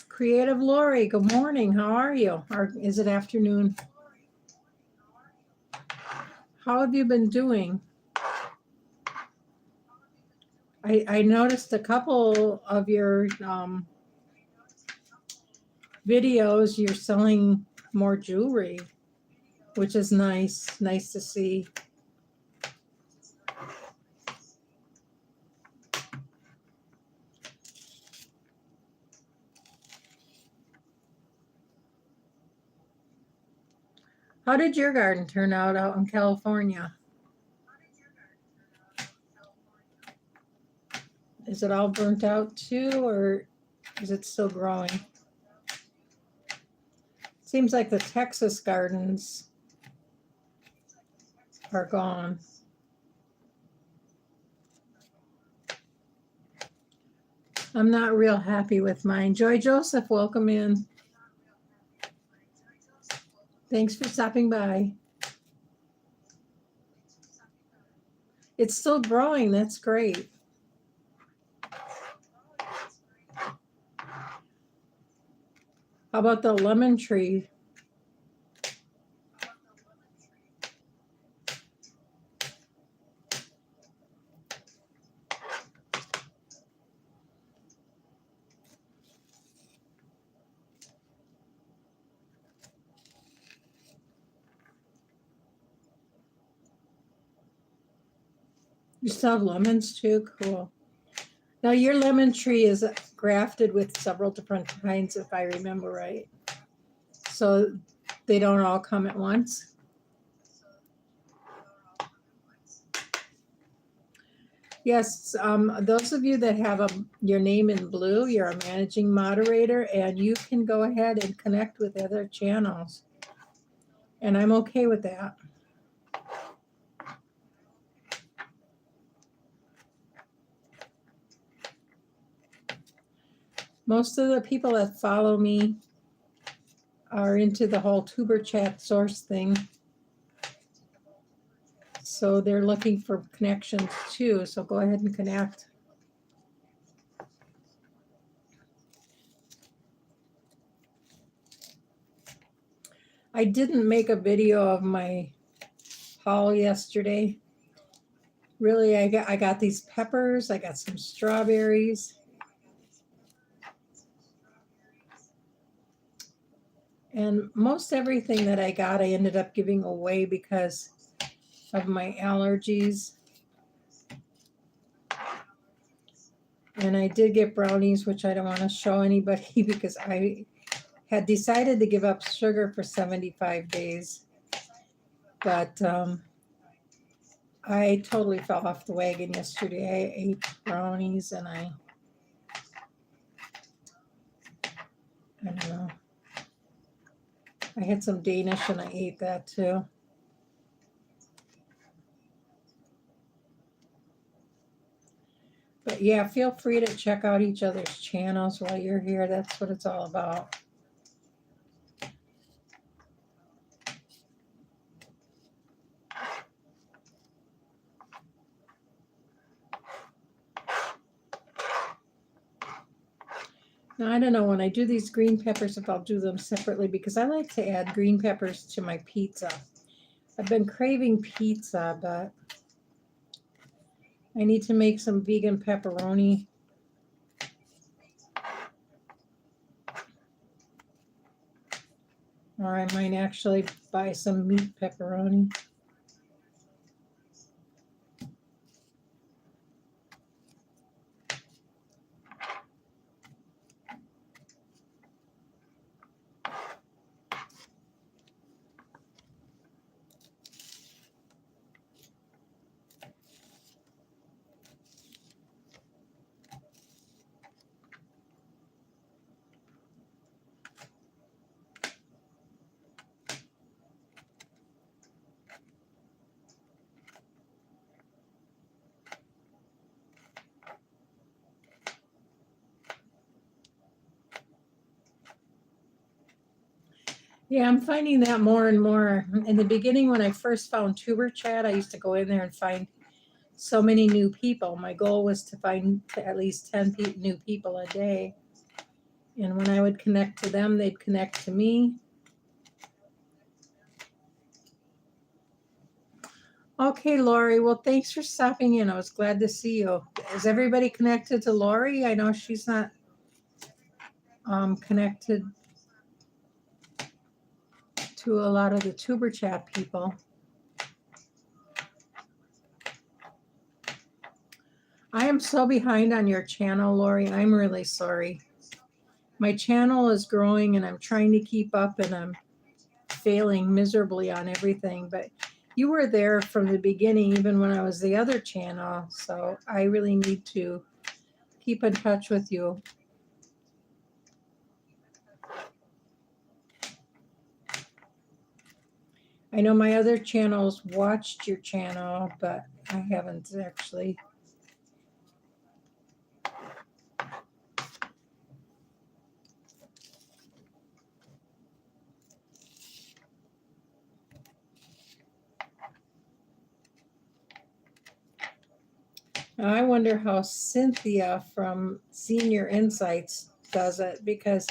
Creative Lori, good morning. How are you? Or is it afternoon? How have you been doing? I noticed a couple of your videos, you're selling more jewelry, which is nice. Nice to see. How did your garden turn out in California? Is it all burnt out too, or is it still growing? Seems like the Texas gardens are gone. I'm not real happy with mine. Joy Joseph, welcome in. Thanks for stopping by. It's still growing. That's great. How about the lemon tree? You still have lemons too? Cool. Now your lemon tree is grafted with several different kinds, if I remember right. So they don't all come at once? Yes, those of you that have your name in blue, you're a managing moderator, and you can go ahead and connect with other channels. And I'm okay with that. Most of the people that follow me are into the whole tuber chat source thing. So they're looking for connections too. So go ahead and connect. I didn't make a video of my haul yesterday. Really, I got these peppers. I got some strawberries. And most everything that I got, I ended up giving away because of my allergies. And I did get brownies, which I don't want to show anybody because I had decided to give up sugar for 75 days. But I totally fell off the wagon yesterday. I ate brownies and I don't know. I had some Danish and I ate that too. But yeah, feel free to check out each other's channels while you're here. That's what it's all about. Now, I don't know when I do these green peppers if I'll do them separately because I like to add green peppers to my pizza. I've been craving pizza, but I need to make some vegan pepperoni. Or I might actually buy some meat pepperoni. Yeah, I'm finding that more and more. In the beginning, when I first found Tuber Chat, I used to go in there and find so many new people. My goal was to find at least 10 new people a day. And when I would connect to them, they'd connect to me. Okay, Lori. Well, thanks for stopping in. I was glad to see you. Is everybody connected to Lori? I know she's not connected to a lot of the Tuber Chat people. I am so behind on your channel, Lori. I'm really sorry. My channel is growing and I'm trying to keep up and I'm failing miserably on everything. But you were there from the beginning, even when I was the other channel. So I really need to keep in touch with you. I know my other channels watched your channel, but I haven't actually. Now, I wonder how Cynthia from Senior Insights does it, because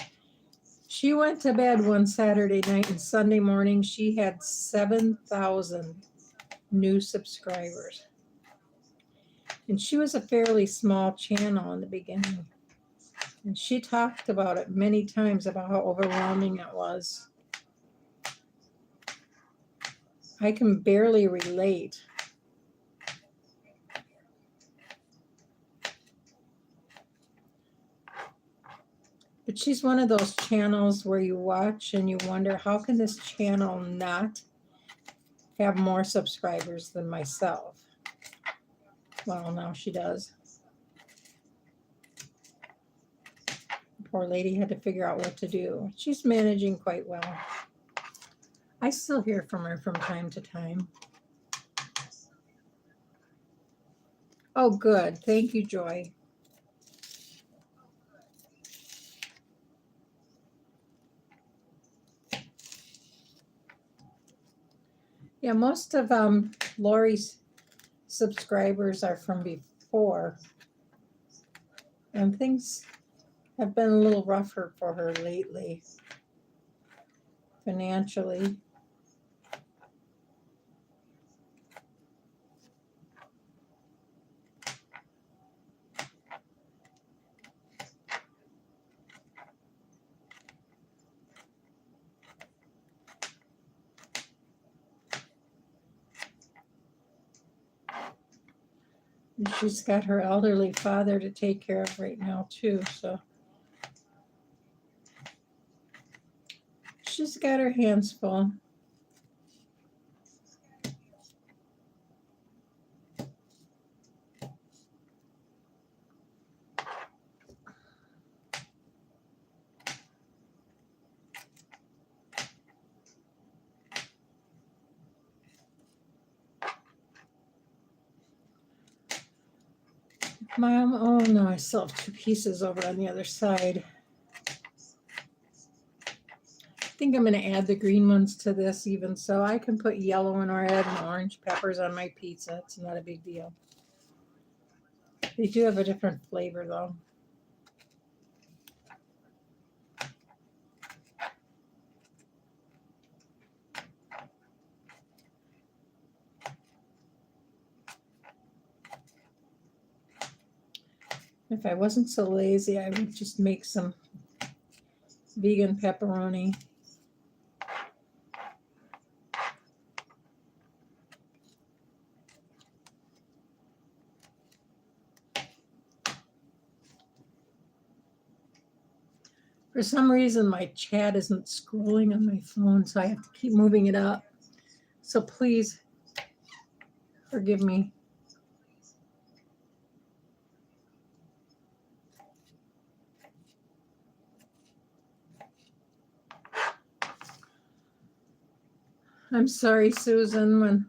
she went to bed one Saturday night and Sunday morning she had 7,000 new subscribers. And she was a fairly small channel in the beginning. And she talked about it many times about how overwhelming it was. I can barely relate. But she's one of those channels where you watch and you wonder, how can this channel not have more subscribers than myself? Well, now she does. The poor lady had to figure out what to do. She's managing quite well. I still hear from her from time to time. Oh, good. Thank you, Joy. Yeah, most of Lori's subscribers are from before. And things have been a little rougher for her lately, financially. And she's got her elderly father to take care of right now, too. So she's got her hands full. Mom, oh no, I still have 2 pieces over on the other side. I think I'm going to add the green ones to this even so I can put yellow and red and orange peppers on my pizza. It's not a big deal. They do have a different flavor though. If I wasn't so lazy, I would just make some vegan pepperoni. For some reason, my chat isn't scrolling on my phone, so I have to keep moving it up. So please forgive me. I'm sorry, Susan.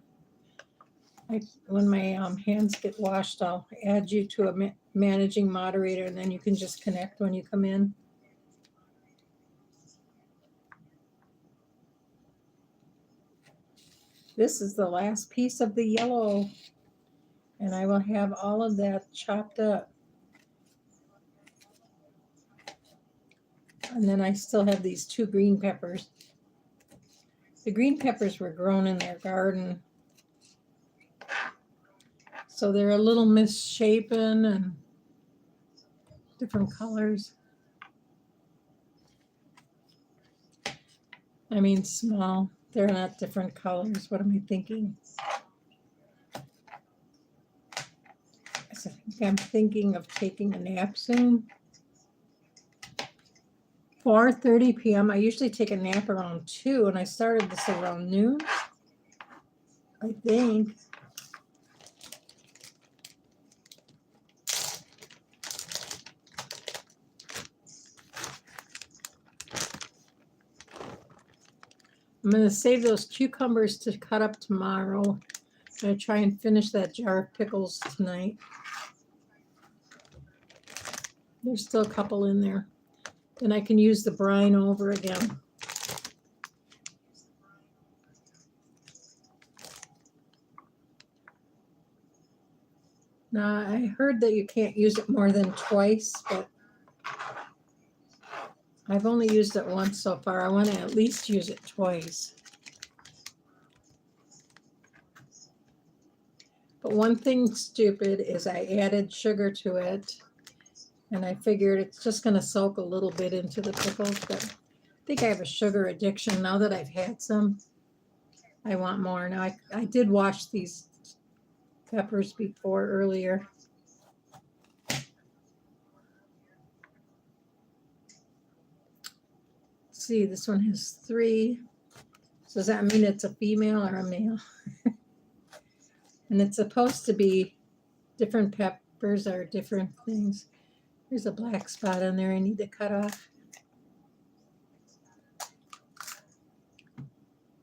When my hands get washed, I'll add you to a managing moderator, and then you can just connect when you come in. This is the last piece of the yellow, and I will have all of that chopped up. And then I still have these 2 green peppers. The green peppers were grown in their garden, so they're a little misshapen and different colors. I mean small. They're not different colors. What am I thinking? I think I'm thinking of taking a nap soon. 4:30 p.m. I usually take a nap around 2, and I started this around noon, I think. I'm going to save those cucumbers to cut up tomorrow. I'm going to try and finish that jar of pickles tonight. There's still a couple in there. Then I can use the brine over again. Now, I heard that you can't use it more than twice, but I've only used it once so far. I want to at least use it twice. But one thing stupid is I added sugar to it, and I figured it's just going to soak a little bit into the pickles, but I think I have a sugar addiction now that I've had some. I want more. Now, I did wash these peppers before earlier. Let's see, this one has 3. So does that mean it's a female or a male? And it's supposed to be different peppers are different things. There's a black spot on there I need to cut off.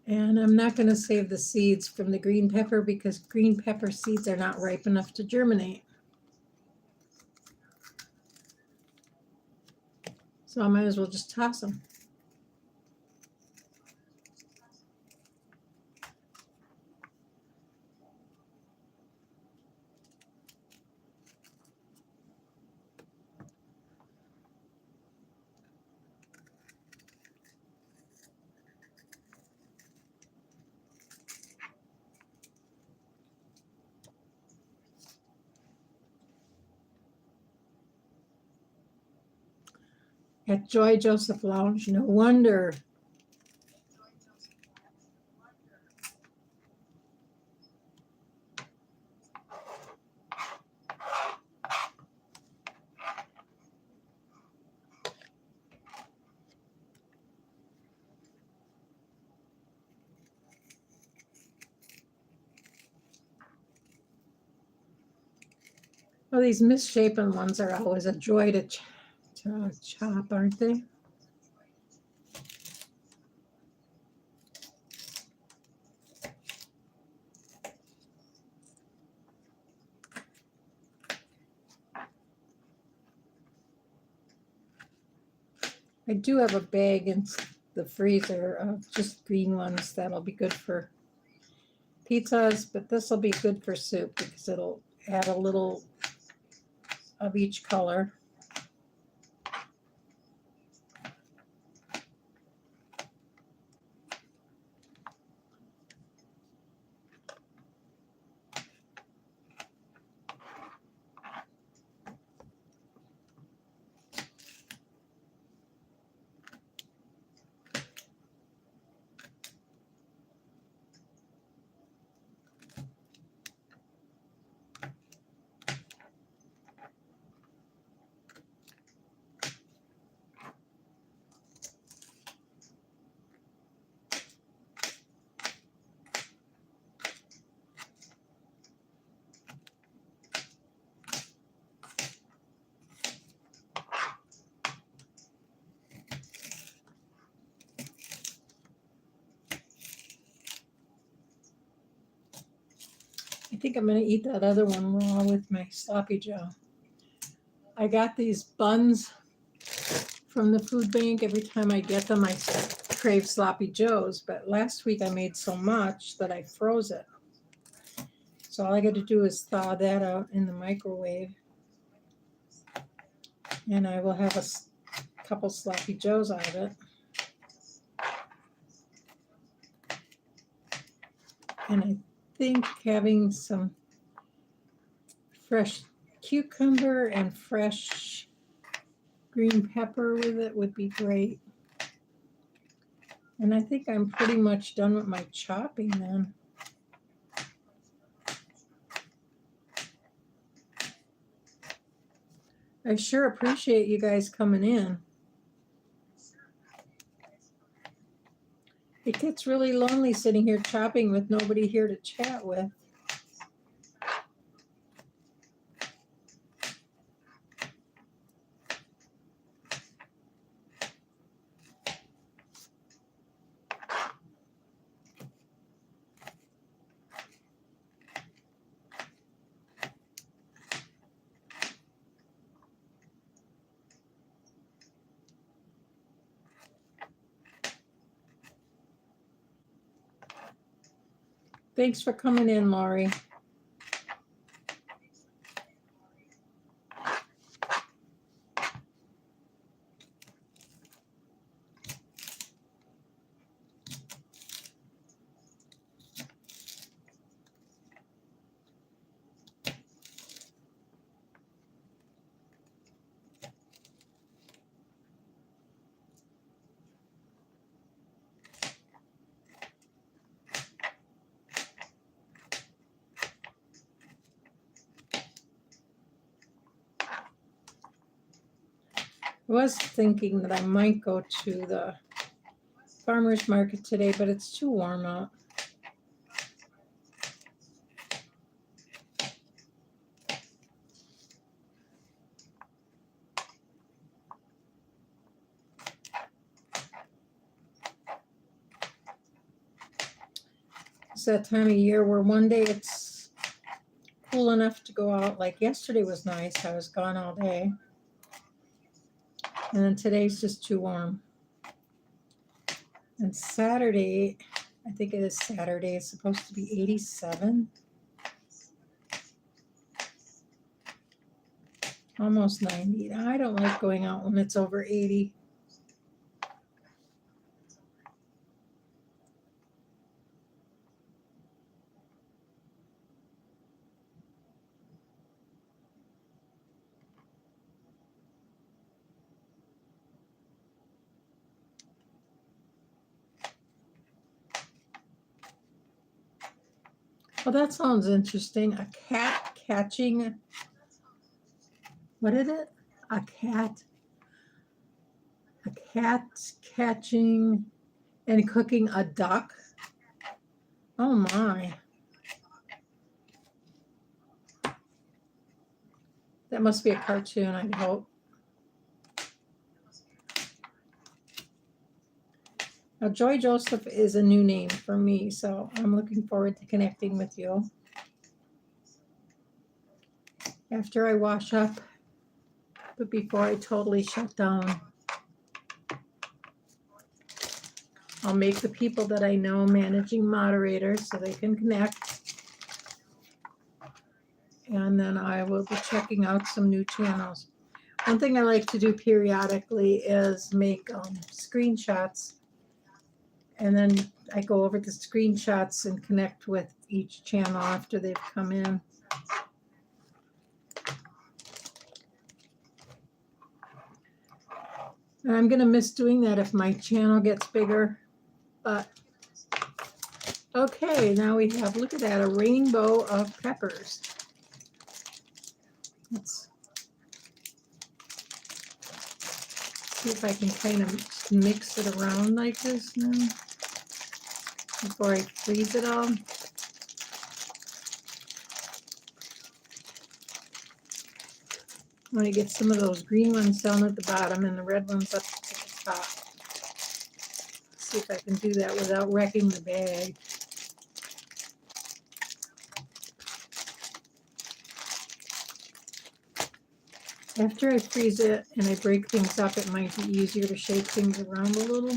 And I'm not going to save the seeds from the green pepper because green pepper seeds are not ripe enough to germinate. So I might as well just toss them. At Joy Joseph Lounge, no wonder. Well, these misshapen ones are always a joy to chop, aren't they? I do have a bag in the freezer of just green ones that'll be good for pizzas, but this will be good for soup because it'll add a little of each color. think I'm going to eat that other one raw with my sloppy joe. I got these buns from the food bank. Every time I get them, I crave sloppy joes. But last week I made so much that I froze it. So all I got to do is thaw that out in the microwave. And I will have a couple sloppy joes out of it. And I think having some fresh cucumber and fresh green pepper with it would be great. And I think I'm pretty much done with my chopping then. I sure appreciate you guys coming in. It gets really lonely sitting here chopping with nobody here to chat with. Thanks for coming in, Laurie. I was thinking that I might go to the farmer's market today, but it's too warm out. It's that time of year where one day it's cool enough to go out. Like yesterday was nice. I was gone all day. And then today's just too warm. And Saturday, I think it is Saturday, it's supposed to be 87. Almost 90. I don't like going out when it's over 80. Well, that sounds interesting. A cat catching, what is it? A cat catching and cooking a duck. Oh my. That must be a cartoon, I hope. Now, Joy Joseph is a new name for me, so I'm looking forward to connecting with you. After I wash up, but before I totally shut down, I'll make the people that I know managing moderators so they can connect. And then I will be checking out some new channels. One thing I like to do periodically is make screenshots. And then I go over the screenshots and connect with each channel after they've come in. And I'm going to miss doing that if my channel gets bigger. But okay, now we have, look at that, a rainbow of peppers. Let's see if I can kind of mix it around like this now before I freeze it all. I want to get some of those green ones down at the bottom and the red ones up at the top. See if I can do that without wrecking the bag. After I freeze it and I break things up, it might be easier to shake things around a little.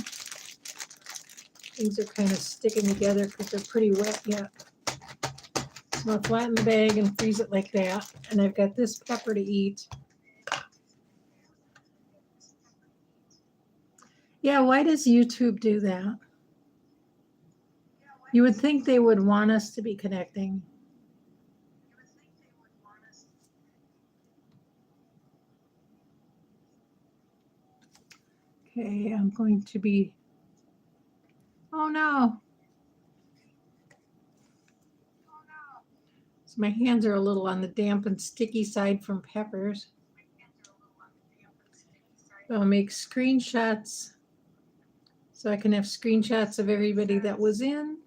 Things are kind of sticking together because they're pretty wet yet. So I'll flatten the bag and freeze it like that. And I've got this pepper to eat. Yeah, why does YouTube do that? You would think they would want us to be connecting. Okay, I'm going to be, oh no. So my hands are a little on the damp and sticky side from peppers. So I'll make screenshots so I can have screenshots of everybody that was in.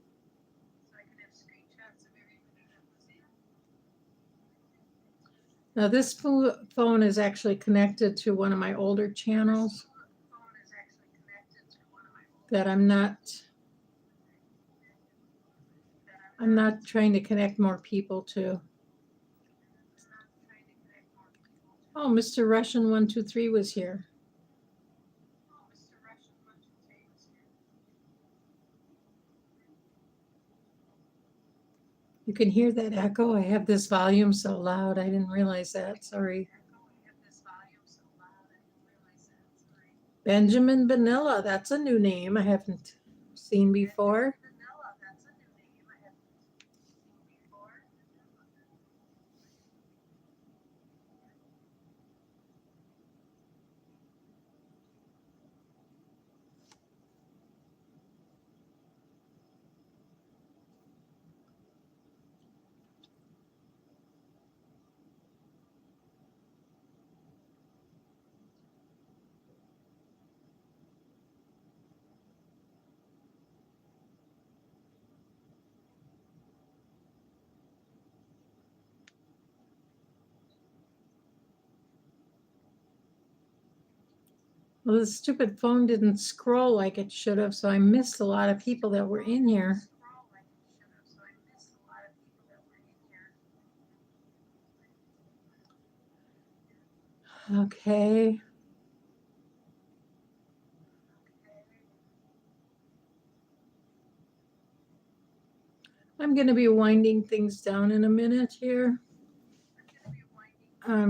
Now this phone is actually connected to one of my older channels that I'm not trying to connect more people to. Oh, Mr. Russian 123 was here. You can hear that echo. I have this volume so loud. I didn't realize that. Sorry. Benjamin Vanilla. That's a new name I haven't seen before. Well, the stupid phone didn't scroll like it should have, so I missed a lot of people that were in here. Okay. I'm going to be winding things down in a minute here.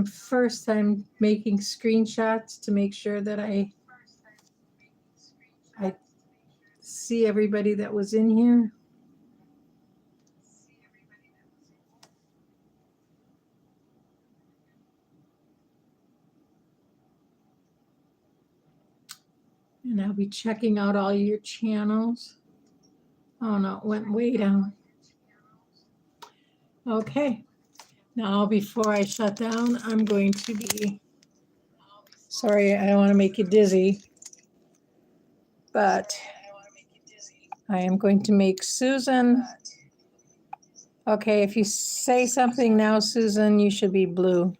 First, I'm making screenshots to make sure that I see everybody that was in here. And I'll be checking out all your channels. Oh no, it went way down. Okay. Now, before I shut down, I'm going to be, sorry, I don't want to make you dizzy, but I am going to make Susan. Okay, if you say something now, Susan, you should be blue.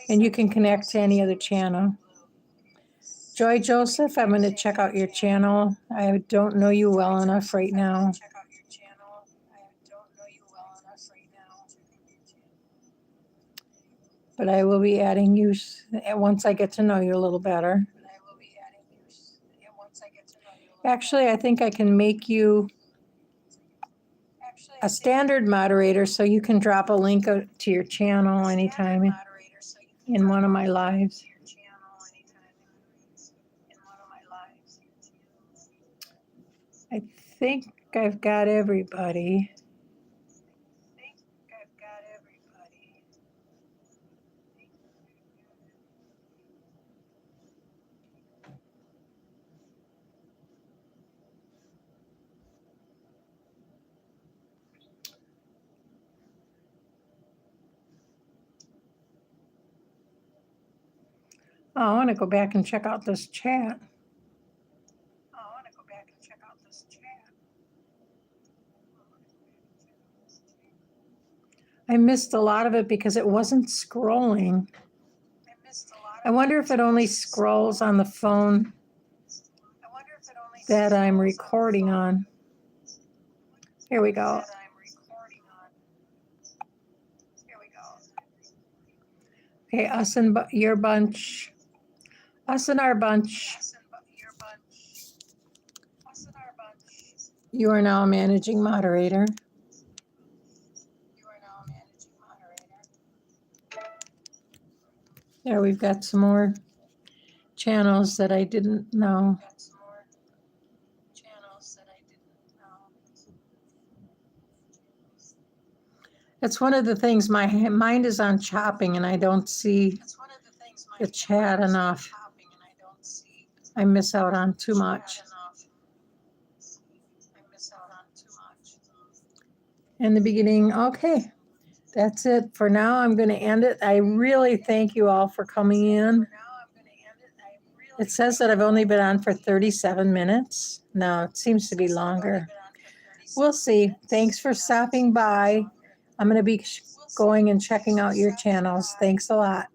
And you can connect to any other channel. Joy Joseph, I'm going to check out your channel. I don't know you well enough right now. But I will be adding you once I get to know you a little better. Actually, I think I can make you a standard moderator so you can drop a link to your channel anytime in one of my lives. I think I've got everybody. Oh, I want to go back and check out this chat. I missed a lot of it because it wasn't scrolling. I wonder if it only scrolls on the phone that I'm recording on. Here we go. Okay, us and your bunch. Us and our bunch. You are now a managing moderator. There, we've got some more channels that I didn't know. That's one of the things, my mind is on chopping and I don't see the chat enough. I miss out on too much. In the beginning, okay, that's it. For now, I'm going to end it. I really thank you all for coming in. It says that I've only been on for 37 minutes. No, it seems to be longer. We'll see. Thanks for stopping by. I'm going to be going and checking out your channels. Thanks a lot.